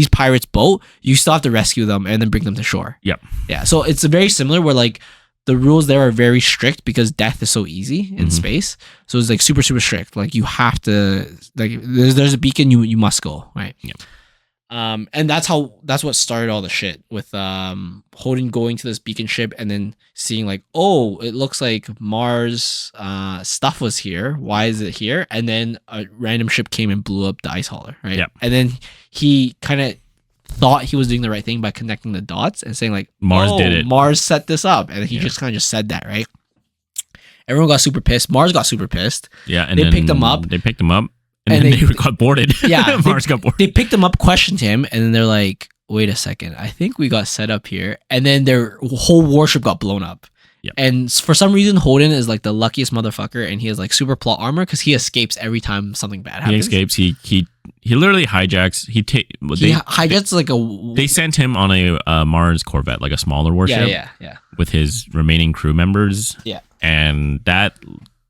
pirates' boat, you still have to rescue them and then bring them to shore. Yep. Yeah. So it's very similar where like the rules there are very strict because death is so easy in space. So it's like super super strict. Like you have to like there's a beacon, you must go, right? Yep. And that's what started all the shit with Holden going to this beacon ship and then seeing like, oh, it looks like Mars stuff was here. Why is it here? And then a random ship came and blew up the ice hauler, right? Yep. And then he kind of thought he was doing the right thing by connecting the dots and saying like, Mars did it. Mars set this up, and he just kind of just said that, right? Everyone got super pissed. Mars got super pissed. Yeah, and they picked him up. And then they got boarded. Yeah, Mars got boarded. They picked him up, questioned him, and then they're like, wait a second, I think we got set up here. And then their whole warship got blown up. Yep. And for some reason, Holden is like the luckiest motherfucker, and he has like super plot armor because he escapes every time something bad happens. He escapes. He literally hijacks. He hijacks like a. They sent him on a Mars corvette, like a smaller warship. Yeah. With his remaining crew members. Yeah. And that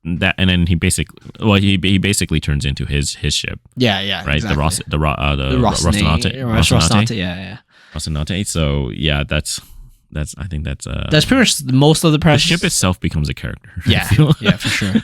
and then he basically turns into his ship. Yeah. Right. Exactly. The Rocinante. Yeah. Rocinante. So yeah, that's I think that's pretty much most of the press. The ship itself becomes a character. Yeah, for sure.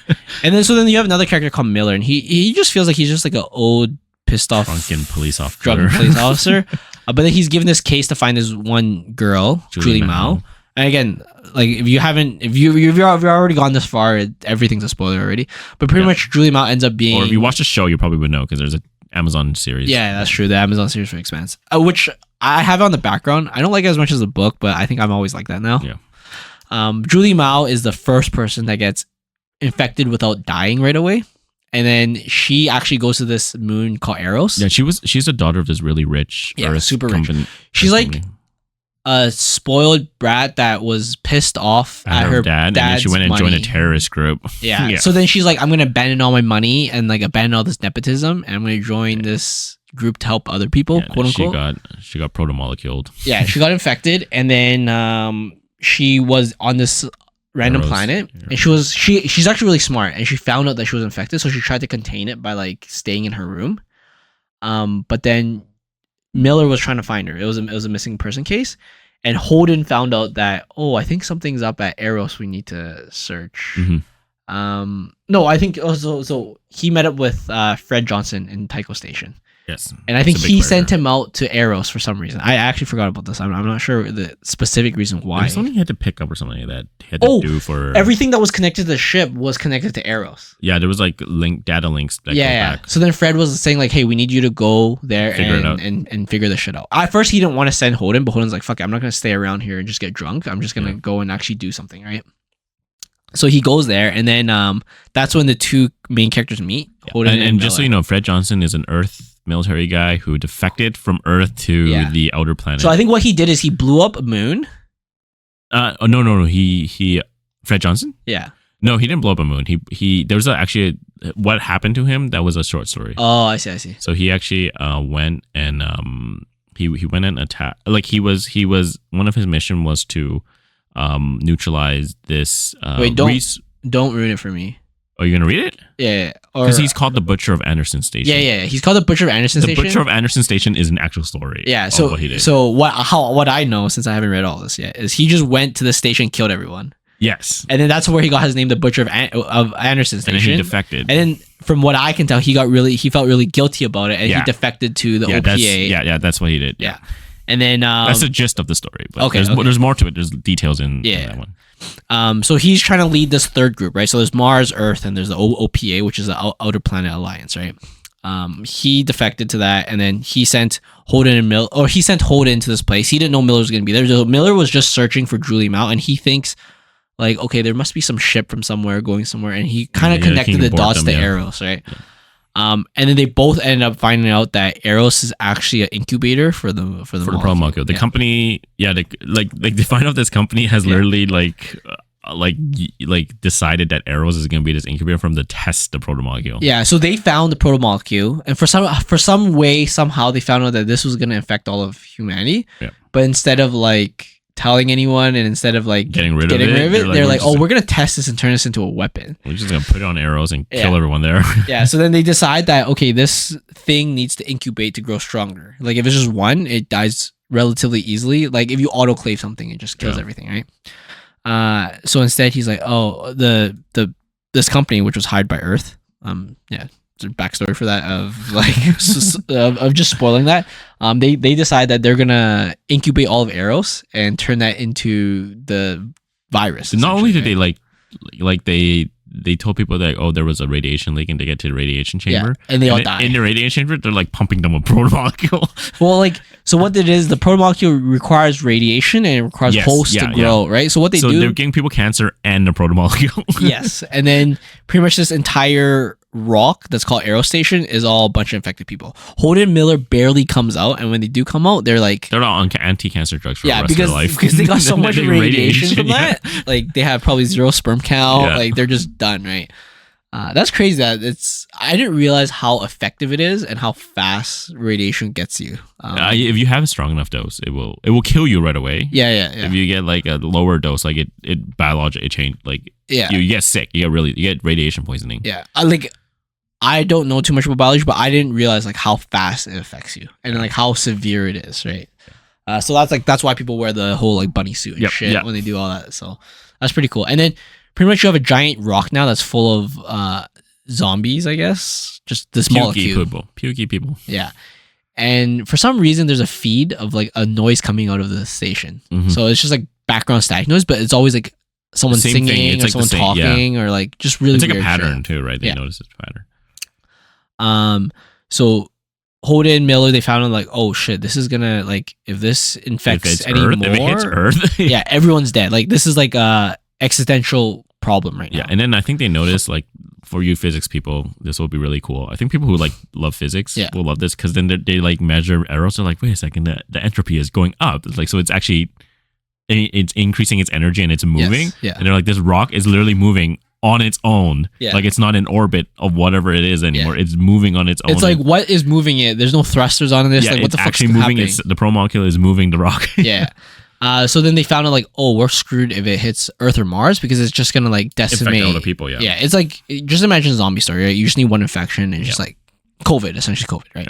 And then you have another character called Miller, and he just feels like he's just like an old pissed off drunken police officer. But then he's given this case to find this one girl, Julie Mao. And again, like if you've already gone this far, everything's a spoiler already. But pretty much Julie Mao ends up being. Or if you watch the show, you probably would know because there's an Amazon series. Yeah, that's true. The Amazon series for Expanse, which I have on the background. I don't like it as much as the book, but I think I'm always like that now. Yeah. Julie Mao is the first person that gets infected without dying right away. And then she actually goes to this moon called Eros. Yeah, she's a daughter of this really rich, super rich. She's like a spoiled brat that was pissed off at her dad's and then she went and money. joined a terrorist group. Yeah. So then she's like, I'm gonna abandon all my money and like abandon all this nepotism, and I'm gonna join this group to help other people, quote unquote. She got proto-moleculed. Yeah, she got infected, and then she was on this random planet, and she's actually really smart, and she found out that she was infected, so she tried to contain it by like staying in her room. But then Miller was trying to find her. It was a missing person case, and Holden found out that, I think something's up at Eros. We need to search. Mm-hmm. No, I think also so he met up with Fred Johnson in Tycho Station. Yes. And I think he sent him out to Eros for some reason. I actually forgot about this. I'm not sure the specific reason why. There's something he had to pick up or something like that. He had to do for everything that was connected to the ship was connected to Eros. Yeah, there was like data links. That back. So then Fred was saying like, "Hey, we need you to go there and figure this shit out." At first, he didn't want to send Holden, but Holden's like, "Fuck it, I'm not gonna stay around here and just get drunk. I'm just gonna go and actually do something, right?" So he goes there, and then that's when the two main characters meet. Holden and just so you know, Fred Johnson is an Earth military guy who defected from Earth to the outer planet. So I think what he did is he blew up a moon. No. He Fred Johnson? Yeah. No, he didn't blow up a moon. He there was actually what happened to him. That was a short story. Oh, I see. So he actually went and he went and attacked. Like he was one of his mission was to neutralize this. Wait, don't ruin it for me. Are you gonna read it? Yeah. Because he's called the Butcher of Anderson Station. Yeah. He's called the Butcher of Anderson Station. The Butcher of Anderson Station is an actual story. Yeah. So what he did. So what I know, since I haven't read all this yet, is he just went to the station and killed everyone. Yes. And then that's where he got his name, the Butcher of Anderson Station. And then he defected. And then from what I can tell, he felt really guilty about it, and he defected to the OPA. That's what he did. Yeah. And then that's the gist of the story. But okay, there's more to it. There's details in that one. So he's trying to lead this third group, right? So there's Mars, Earth, and there's the OPA, which is the Outer Planet Alliance, right? He defected to that, and then he sent Holden to this place. He didn't know Miller was going to be there. So Miller was just searching for Julie Mount, and he thinks like, okay, there must be some ship from somewhere going somewhere, and he kind of connected the dots to Eros, right? Yeah. And then they both ended up finding out that Eros is actually an incubator for the proto molecule. The company, they find out this company has literally decided that Eros is going to be this incubator from the test the proto molecule. Yeah, so they found the proto molecule, and for some way somehow they found out that this was going to infect all of humanity. Yeah. But instead of like telling anyone, and instead of like getting rid of it, they're like, we're gonna test this and turn this into a weapon. We're just gonna put it on Eros and kill everyone there. Yeah. So then they decide that, okay, this thing needs to incubate to grow stronger. Like if it's just one, it dies relatively easily. Like if you autoclave something, it just kills everything, right? So instead he's like, this company, which was hired by Earth, there's a backstory for that of like of just spoiling that. They decide that they're gonna incubate all of Eros and turn that into the virus. Not only did they they told people that there was a radiation leak and they get to the radiation chamber, and they all die in the radiation chamber. They're like pumping them with proto molecule. Well, so what it is, the proto molecule requires radiation and it requires hosts to grow, right? So they're giving people cancer and the proto molecule. Yes, and then pretty much this entire rock that's called Aerostation is all a bunch of infected people. Holden Miller barely comes out, and when they do come out, they're not on anti-cancer drugs for the rest of their life because they got so much radiation from that. Like they have probably 0 sperm count. Yeah. Like they're just done, right? That's crazy. I didn't realize how effective it is and how fast radiation gets you. If you have a strong enough dose, it will kill you right away. Yeah. If you get like a lower dose, like it biologically change. Like you get sick. You get radiation poisoning. Yeah, I don't know too much about biology, but I didn't realize like how fast it affects you and like how severe it is, right? So that's why people wear the whole like bunny suit and shit when they do all that. So that's pretty cool. And then pretty much you have a giant rock now that's full of zombies, I guess. Just this molecule. Pukey people. Yeah. And for some reason there's a feed of like a noise coming out of the station. Mm-hmm. So it's just like background static noise, but it's always like someone singing or someone talking or like just really it's like weird a pattern shit. Too, right? They notice it's a pattern. So Holden Miller, they found out like, oh shit, this is gonna like if this infects any more, if it hits Earth, everyone's dead. Like this is like a existential problem right now. Yeah, and then I think they noticed like for you physics people, this will be really cool. I think people who like love physics will love this because then they like measure Eros. They're like, wait a second, the entropy is going up. It's like so it's actually it's increasing its energy and it's moving. Yes. Yeah, and they're like, this rock is literally moving on its own. Yeah. Like it's not in orbit of whatever it is anymore. It's moving on its own. It's like what is moving it? There's no thrusters on this. Like what the fuck's actually moving? The pro molecule is moving the rock. Yeah. So then they found out like, oh, we're screwed if it hits Earth or Mars because it's just gonna like decimate all the people. Yeah. Yeah. It's like just imagine a zombie story. Right? You just need one infection and it's just like COVID, essentially COVID, right?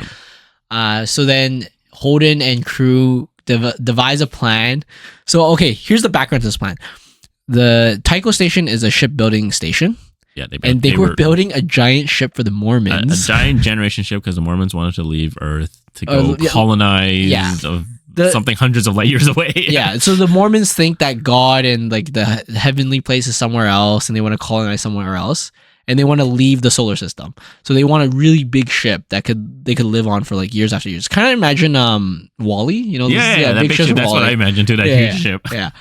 Yeah. So then Holden and crew devise a plan. So okay, here's the background to this plan. The Tycho station is a shipbuilding station, Yeah, they were building a giant ship for the Mormons. A giant generation ship because the Mormons wanted to leave Earth to go colonize something hundreds of light years away. Yeah, so the Mormons think that God and like the heavenly place is somewhere else, and they want to colonize somewhere else, and they want to leave the solar system. So they want a really big ship that they could live on for like years after years. Kind of imagine Wall-E, you know? That big ship. That's what I imagined too. That huge ship. Yeah.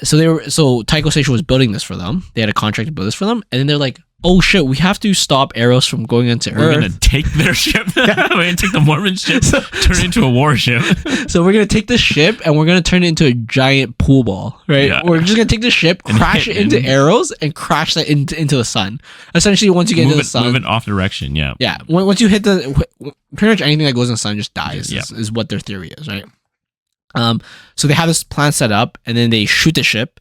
So Tycho Station was building this for them. They had a contract to build this for them, and then they're like, "Oh shit, we have to stop Eros from going into Earth. We're gonna take their ship. We're gonna take the Mormon ship, turn it into a warship. So we're gonna take this ship and we're gonna turn it into a giant pool ball, right? Yeah. We're just gonna take the ship, crash it into Eros, and crash that into the sun. Essentially, once you get into the sun, move it off direction. Yeah, yeah. Once you hit pretty much anything that goes in the sun just dies. Is what their theory is, right? So they have this plan set up, and then they shoot the ship.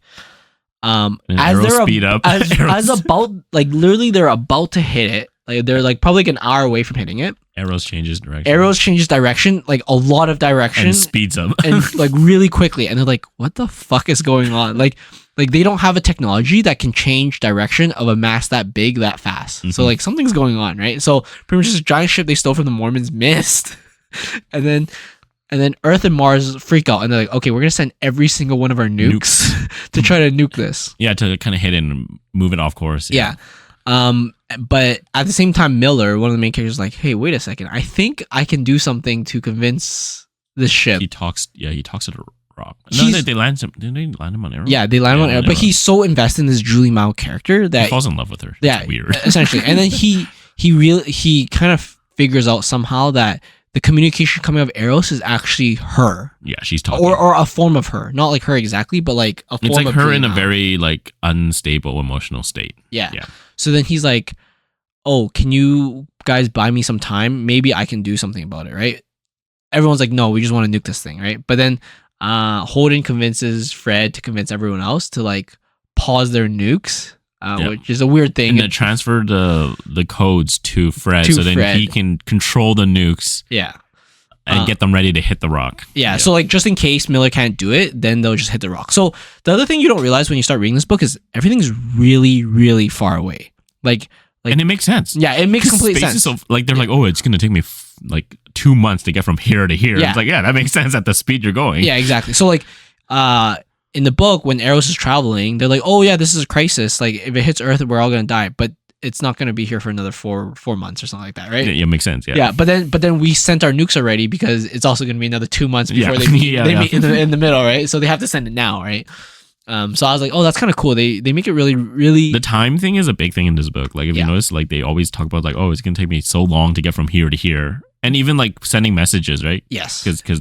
As they're speed up, as about like literally they're about to hit it. Like they're like probably like an hour away from hitting it. Eros changes direction, like a lot of direction, and speeds up, and like really quickly. And they're like, "What the fuck is going on?" Like they don't have a technology that can change direction of a mass that big that fast. Mm-hmm. So like something's going on, right? So pretty much this giant ship they stole from the Mormons missed, and then Earth and Mars freak out, and they're like, "Okay, we're gonna send every single one of our nukes to try to nuke this." Yeah, to kind of hit it and move it off course. Yeah. But at the same time, Miller, one of the main characters, is like, "Hey, wait a second. I think I can do something to convince this ship." He talks to the rock. No, they land him. Didn't they land him on Eros? Yeah, they land him on Eros. But he's so invested in this Julie Mao character that he falls in love with her. Yeah, it's weird. Essentially, and then he kind of figures out somehow that the communication coming out of Eros is actually her. Yeah, she's talking. Or a form of her. Not like her exactly, but like a form of her. It's like her in a very like unstable emotional state. Yeah. So then he's like, "Oh, can you guys buy me some time? Maybe I can do something about it," right? Everyone's like, "No, we just want to nuke this thing," right? But then Holden convinces Fred to convince everyone else to like pause their nukes. Which is a weird thing. And then transfer the codes to Fred so then he can control the nukes. Yeah. And get them ready to hit the rock. Yeah, so like just in case Miller can't do it, then they'll just hit the rock. So the other thing you don't realize when you start reading this book is everything's really, really far away. Like and it makes sense. Yeah, it makes complete sense. So, like they're like, "Oh, it's gonna take me like 2 months to get from here to here." Yeah. It's like, yeah, that makes sense at the speed you're going. Yeah, exactly. So like in the book, when Eros is traveling, they're like, "Oh yeah, this is a crisis. Like if it hits Earth, we're all gonna die." But it's not gonna be here for another four months or something like that, right? Yeah, makes sense. Yeah. Yeah, but then we sent our nukes already because it's also gonna be another 2 months before they meet in the middle, right? So they have to send it now, right? So I was like, "Oh, that's kind of cool." They make it really, really. The time thing is a big thing in this book. Like if you notice, like they always talk about like, "Oh, it's gonna take me so long to get from here to here." And even like sending messages, right? Yes. Because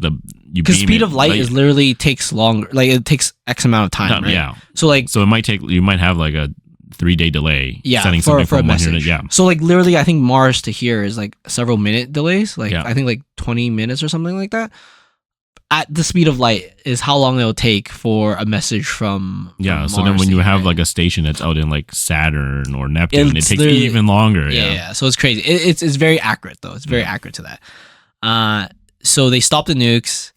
speed of light is literally takes longer. Like it takes X amount of time, right? Yeah. So it might take. You might have like a 3-day delay. Yeah. Sending for something from a message. Here to, So like literally, I think Mars to here is like several minute delays. Like I think like 20 minutes or something like that. At the speed of light is how long it'll take for a message from Mars. So then when you have like a station that's out in like Saturn or Neptune, it takes even longer. Yeah. So it's crazy. It's very accurate though. It's very accurate to that. So they stop the nukes.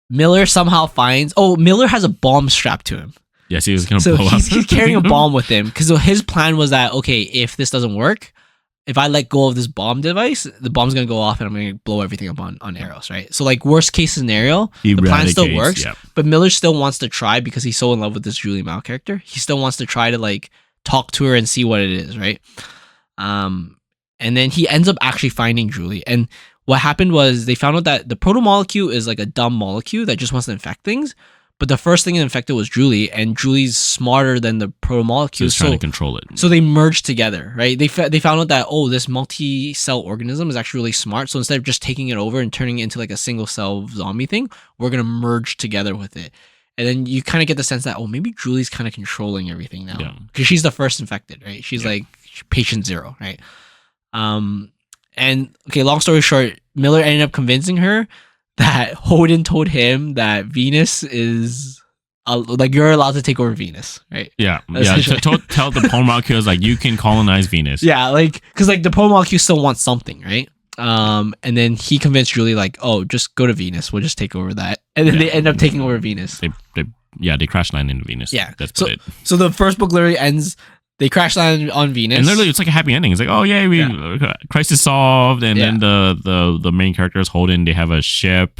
Miller somehow finds. Oh, Miller has a bomb strapped to him. Yes, he was gonna blow up. He's carrying a bomb with him because his plan was that okay, if this doesn't work, if I let go of this bomb device, the bomb's gonna go off and I'm gonna blow everything up on Eros, right? So like worst case scenario, the plan still works, but Miller still wants to try because he's so in love with this Julie Mao character. He still wants to try to like talk to her and see what it is, right? And then he ends up actually finding Julie. And what happened was they found out that the protomolecule is like a dumb molecule that just wants to infect things. But the first thing it infected was Julie, and Julie's smarter than the protomolecule. So trying to control it. So they merged together, right? They found out that, oh, this multi-cell organism is actually really smart. So instead of just taking it over and turning it into like a single cell zombie thing, we're going to merge together with it. And then you kind of get the sense that, oh, maybe Julie's kind of controlling everything now. Because she's the first infected, right? She's like patient zero, right? And okay, long story short, Miller ended up convincing her that Holden told him that Venus is like you're allowed to take over Venus, right? Yeah. Tell the protomolecules like you can colonize Venus. Yeah, like because like the protomolecule still wants something, right? And then he convinced Julie like, oh, just go to Venus. We'll just take over that, and then they end up taking over Venus. They crash land into Venus. Yeah, that's it. So the first book literally ends. They crash land on Venus, and literally it's like a happy ending. It's like, oh yeah, crisis solved, and then the main characters Holden, they have a ship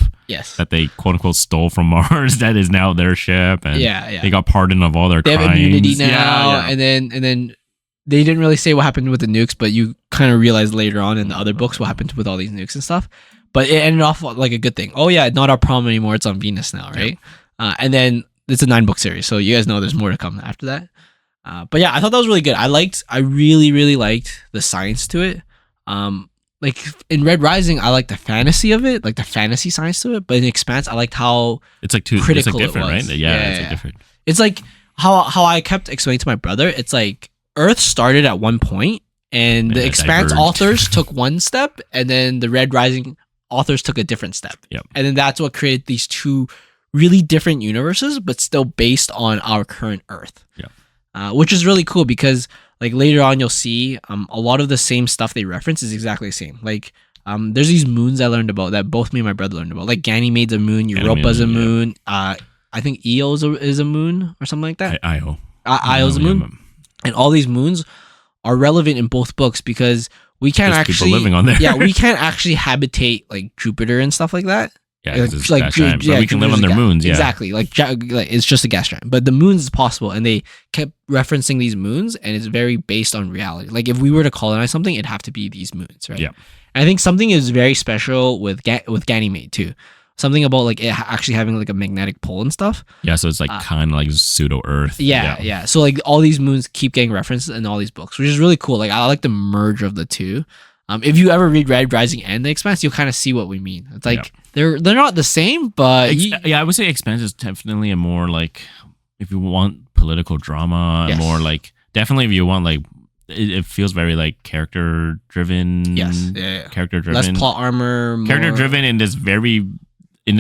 that they quote unquote stole from Mars that is now their ship, and they got pardoned of all their crimes. They have immunity now, and then they didn't really say what happened with the nukes, but you kind of realize later on in the other books what happened with all these nukes and stuff. But it ended off like a good thing. Oh yeah, not our problem anymore. It's on Venus now, right? And then it's a 9-book series, so you guys know there's more to come after that. But yeah, I thought that was really good. I really, really liked the science to it. Like in Red Rising, I like the fantasy of it, like the fantasy science to it. But in Expanse, I liked how it's like critical it's like different, it was. Right? Yeah, it's like different. It's like how I kept explaining to my brother. It's like Earth started at one point, and the Expanse authors took one step, and then the Red Rising authors took a different step. Yep. And then that's what created these two really different universes, but still based on our current Earth. Yeah. Which is really cool because like later on you'll see a lot of the same stuff they reference is exactly the same. Like there's these moons I learned about that both me and my brother learned about. Like Ganymede's a moon, Europa's a moon. I think Io is a moon or something like that. Io's a moon. And all these moons are relevant in both books because we can't there's actually people living on there. Yeah, we can't actually habitate like Jupiter and stuff like that. Yeah, it's like gas giant, but we can live on their moons. Yeah, exactly. Like it's just a gas giant, but the moons is possible, and they kept referencing these moons, and it's very based on reality. Like if we were to colonize something, it'd have to be these moons, right? Yeah. And I think something is very special with Ganymede too. Something about like it actually having like a magnetic pole and stuff. Yeah, so it's like kind of like pseudo Earth. Yeah. So like all these moons keep getting referenced in all these books, which is really cool. Like I like the merge of the two. If you ever read Red Rising and The Expanse, you'll kind of see what we mean. It's like they're not the same, but I would say Expanse is definitely a more like if you want political drama, more like definitely if you want like it feels very like character driven. Yes, character driven, less plot armor, character driven in this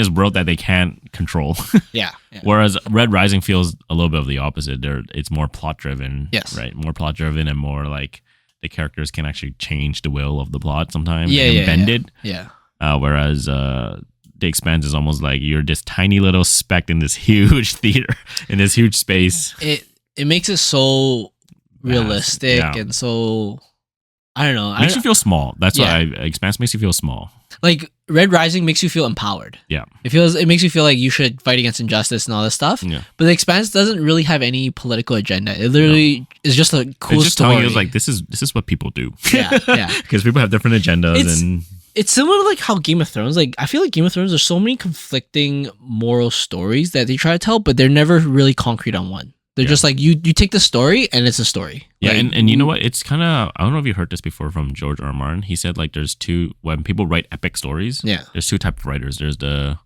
world that they can't control. Yeah. Whereas Red Rising feels a little bit of the opposite. It's more plot driven. Yes, right, more plot driven and more like. The characters can actually change the will of the plot sometimes and bend it. Yeah. Whereas The Expanse is almost like you're this tiny little speck in this huge theater, in this huge space. It makes it so realistic and so, I don't know. It makes you feel small. That's why Expanse makes you feel small. Like Red Rising makes you feel empowered. Yeah. It makes you feel like you should fight against injustice and all this stuff. Yeah. But The Expanse doesn't really have any political agenda. It literally is just a cool it's just story. Telling you like this is what people do. Yeah. Because people have different agendas it's similar to like how Game of Thrones, like I feel like Game of Thrones, there's so many conflicting moral stories that they try to tell, but they're never really concrete on one. They're just like you take the story and it's a story. Yeah, like, and you know what? It's kind of I don't know if you heard this before from George R. Martin. He said like there's two when people write epic stories. Yeah, there's two types of writers. There's the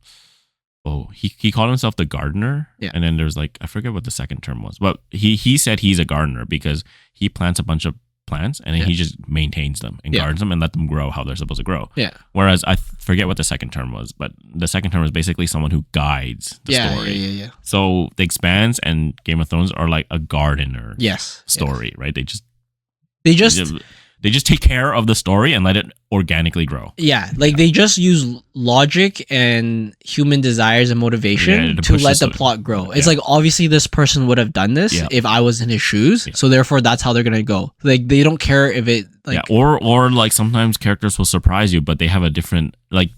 he called himself the gardener. Yeah, and then there's like I forget what the second term was, but he said he's a gardener because he plants a bunch of plants and he just maintains them and gardens them and let them grow how they're supposed to grow. Yeah. Whereas I forget what the second term was, but the second term is basically someone who guides the story. Yeah. So The Expanse and Game of Thrones are like a gardener story, right? They just take care of the story and let it organically grow. Yeah, like they just use logic and human desires and motivation to let the plot grow. It's like obviously this person would have done this if I was in his shoes, so therefore that's how they're gonna go. Like they don't care if it like or like sometimes characters will surprise you, but they have a different like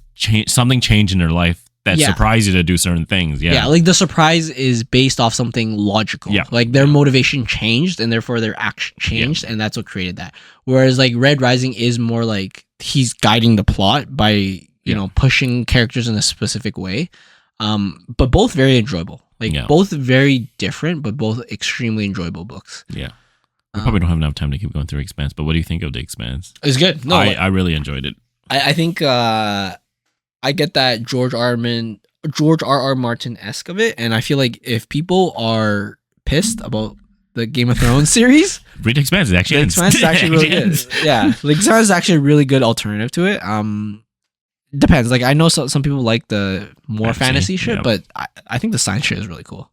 something change in their life that surprise you to do certain things. Yeah, like the surprise is based off something logical. Yeah, like their motivation changed and therefore their action changed, and that's what created that. Whereas like Red Rising is more like he's guiding the plot by you know pushing characters in a specific way. But both very enjoyable. Like both very different, but both extremely enjoyable books. Yeah. We probably don't have enough time to keep going through Expanse, but what do you think of The Expanse? It's good. No, I really enjoyed it. I think I get that George R.R. Martin-esque of it, and I feel like if people are pissed about the Game of Thrones series, read Expanse. The Expanse is actually really good. Yeah, the Expanse is actually a really good alternative to it. Depends. Like I know some people like the more fantasy shit, but I think the science shit is really cool.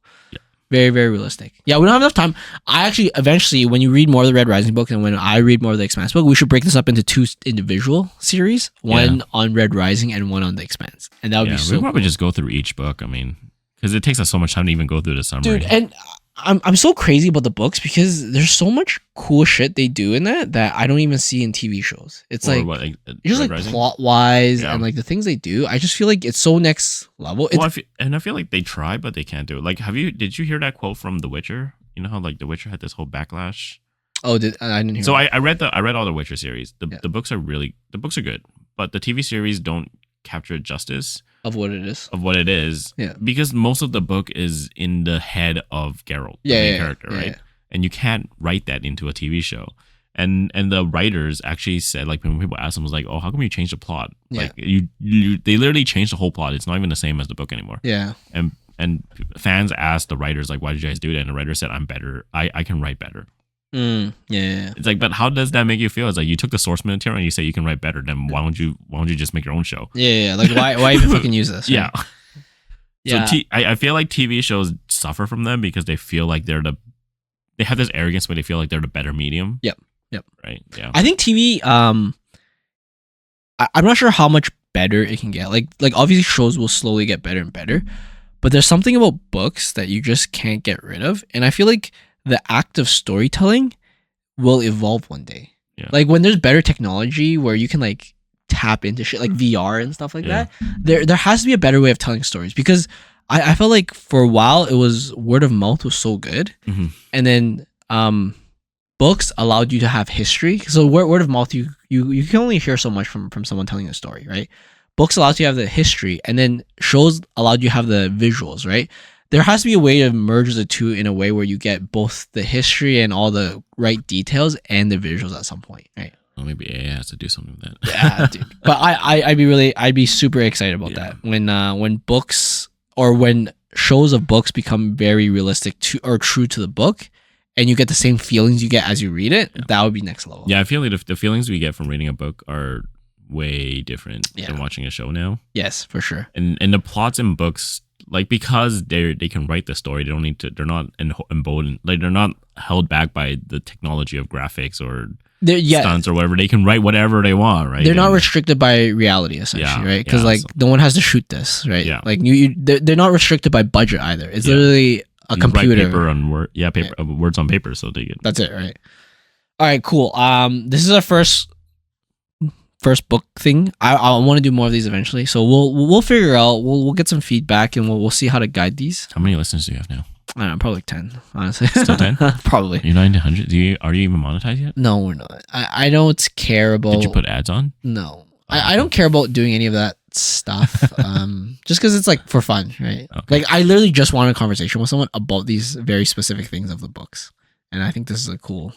Very, very realistic. Yeah, we don't have enough time. I actually, eventually, when you read more of the Red Rising book and when I read more of the Expanse book, we should break this up into two individual series. One on Red Rising and one on the Expanse. And that would be so we'll probably just go through each book. I mean, because it takes us so much time to even go through the summary. Dude, and I'm so crazy about the books because there's so much cool shit they do in that I don't even see in TV shows. It's Or like what, like just Red like Rising? plot wise Yeah. and like the things they do. I just feel like it's so next level. Well, I feel like they try, but they can't do it. Like, did you hear that quote from The Witcher? You know how like The Witcher had this whole backlash. Oh, I didn't hear. So that. I read all the Witcher series. The books are good, but the TV series don't capture justice of what it is. Yeah, because most of the book is in the head of Geralt, the main character, right? Yeah. And you can't write that into a TV show. And the writers actually said, like, when people asked them, was like, "Oh, how come you changed the plot? Like, they literally changed the whole plot. It's not even the same as the book anymore." Yeah. And fans asked the writers, like, "Why did you guys do that?" And the writer said, "I'm better. I can write better." Yeah. It's like, but how does that make you feel? It's like you took the source material and you say you can write better. Then why don't you just make your own show? Yeah. Like why even fucking use this? Right? Yeah. Yeah. So I feel like TV shows suffer from them because they feel like they have this arrogance where they feel like they're the better medium. Yep. Right. Yeah. I think TV. I'm not sure how much better it can get. Like obviously shows will slowly get better and better, but there's something about books that you just can't get rid of, and I feel like the act of storytelling will evolve one day. Yeah. Like when there's better technology where you can like tap into shit like VR and stuff like that, there has to be a better way of telling stories, because I felt like for a while it was word of mouth was so good, and then books allowed you to have history. So word of mouth, you can only hear so much from someone telling a story, right? Books allowed you to have the history, and then shows allowed you to have the visuals, right? There has to be a way to merge the two in a way where you get both the history and all the right details and the visuals at some point, right? Well, maybe AI has to do something with that. Yeah, dude. But I'd be super excited about that when books or when shows of books become very realistic to or true to the book, and you get the same feelings you get as you read it. That would be next level. Yeah, I feel like the feelings we get from reading a book are way different than watching a show now. Yes, for sure. And the plots in books, like, because they can write the story, they're not emboldened, like they're not held back by the technology of graphics or stunts or whatever. They can write whatever they want, right? They're not restricted by reality, essentially, right? Because no one has to shoot this, right? Yeah. Like they're not restricted by budget either. It's literally a computer. Write paper on word, words on paper, so they get. That's it, right? All right, cool. This is our first book thing. I want to do more of these eventually, so we'll figure out. We'll get some feedback and we'll see how to guide these. How many listeners do you have now? I don't know, probably like 10, honestly. Still 10? Probably. You're not into 100? Are you even monetized yet? No, we're not. I don't care about. Did you put ads on? No, I don't care about doing any of that stuff. Just because it's like for fun, right? Okay. Like I literally just wanted a conversation with someone about these very specific things of the books, and I think this is a cool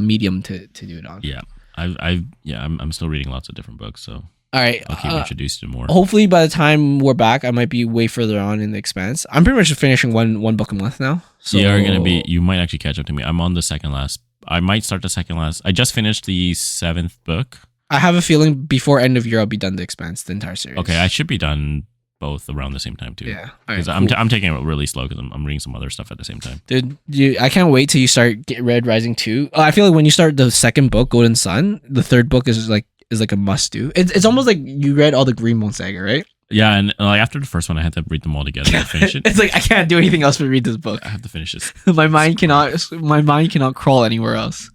medium to do it on. Yeah. I'm still reading lots of different books, so all right, I'll keep introduced to more. Hopefully, by the time we're back, I might be way further on in the Expanse. I'm pretty much finishing one book a month now. So you might actually catch up to me. I'm on the second last. I might start the second last. I just finished the 7th book. I have a feeling before end of year I'll be done the Expanse, the entire series. Okay, I should be done both around the same time too. Yeah, because I'm taking it really slow because I'm reading some other stuff at the same time. Dude, I can't wait till you start Red Rising 2. I feel like when you start the second book, Golden Sun, the third book is like a must do. It's almost like you read all the Greenbone Saga, right? Yeah, and after the first one, I had to read them all together to finish it. It's like I can't do anything else but read this book. I have to finish this. my mind cannot crawl anywhere else.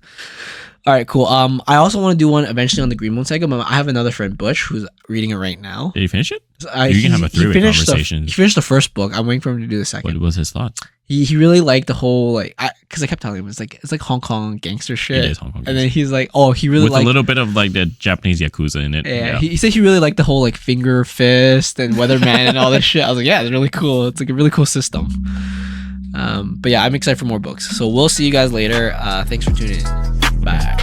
All right, cool. I also want to do one eventually on the Greenbone Saga, but I have another friend, Bush, who's reading it right now. Did he finish it? You can have a three-way conversation. He finished the first book. I'm waiting for him to do the second. What was his thoughts? He really liked the whole because I kept telling him it's like Hong Kong gangster shit. It is Hong Kong gangster. And then he's like, oh, he really with a little bit of like the Japanese Yakuza in it. Yeah. He said he really liked the whole like finger fist and Weatherman and all that shit. I was like, yeah, it's really cool. It's like a really cool system. But yeah, I'm excited for more books. So we'll see you guys later. Thanks for tuning in. Bye.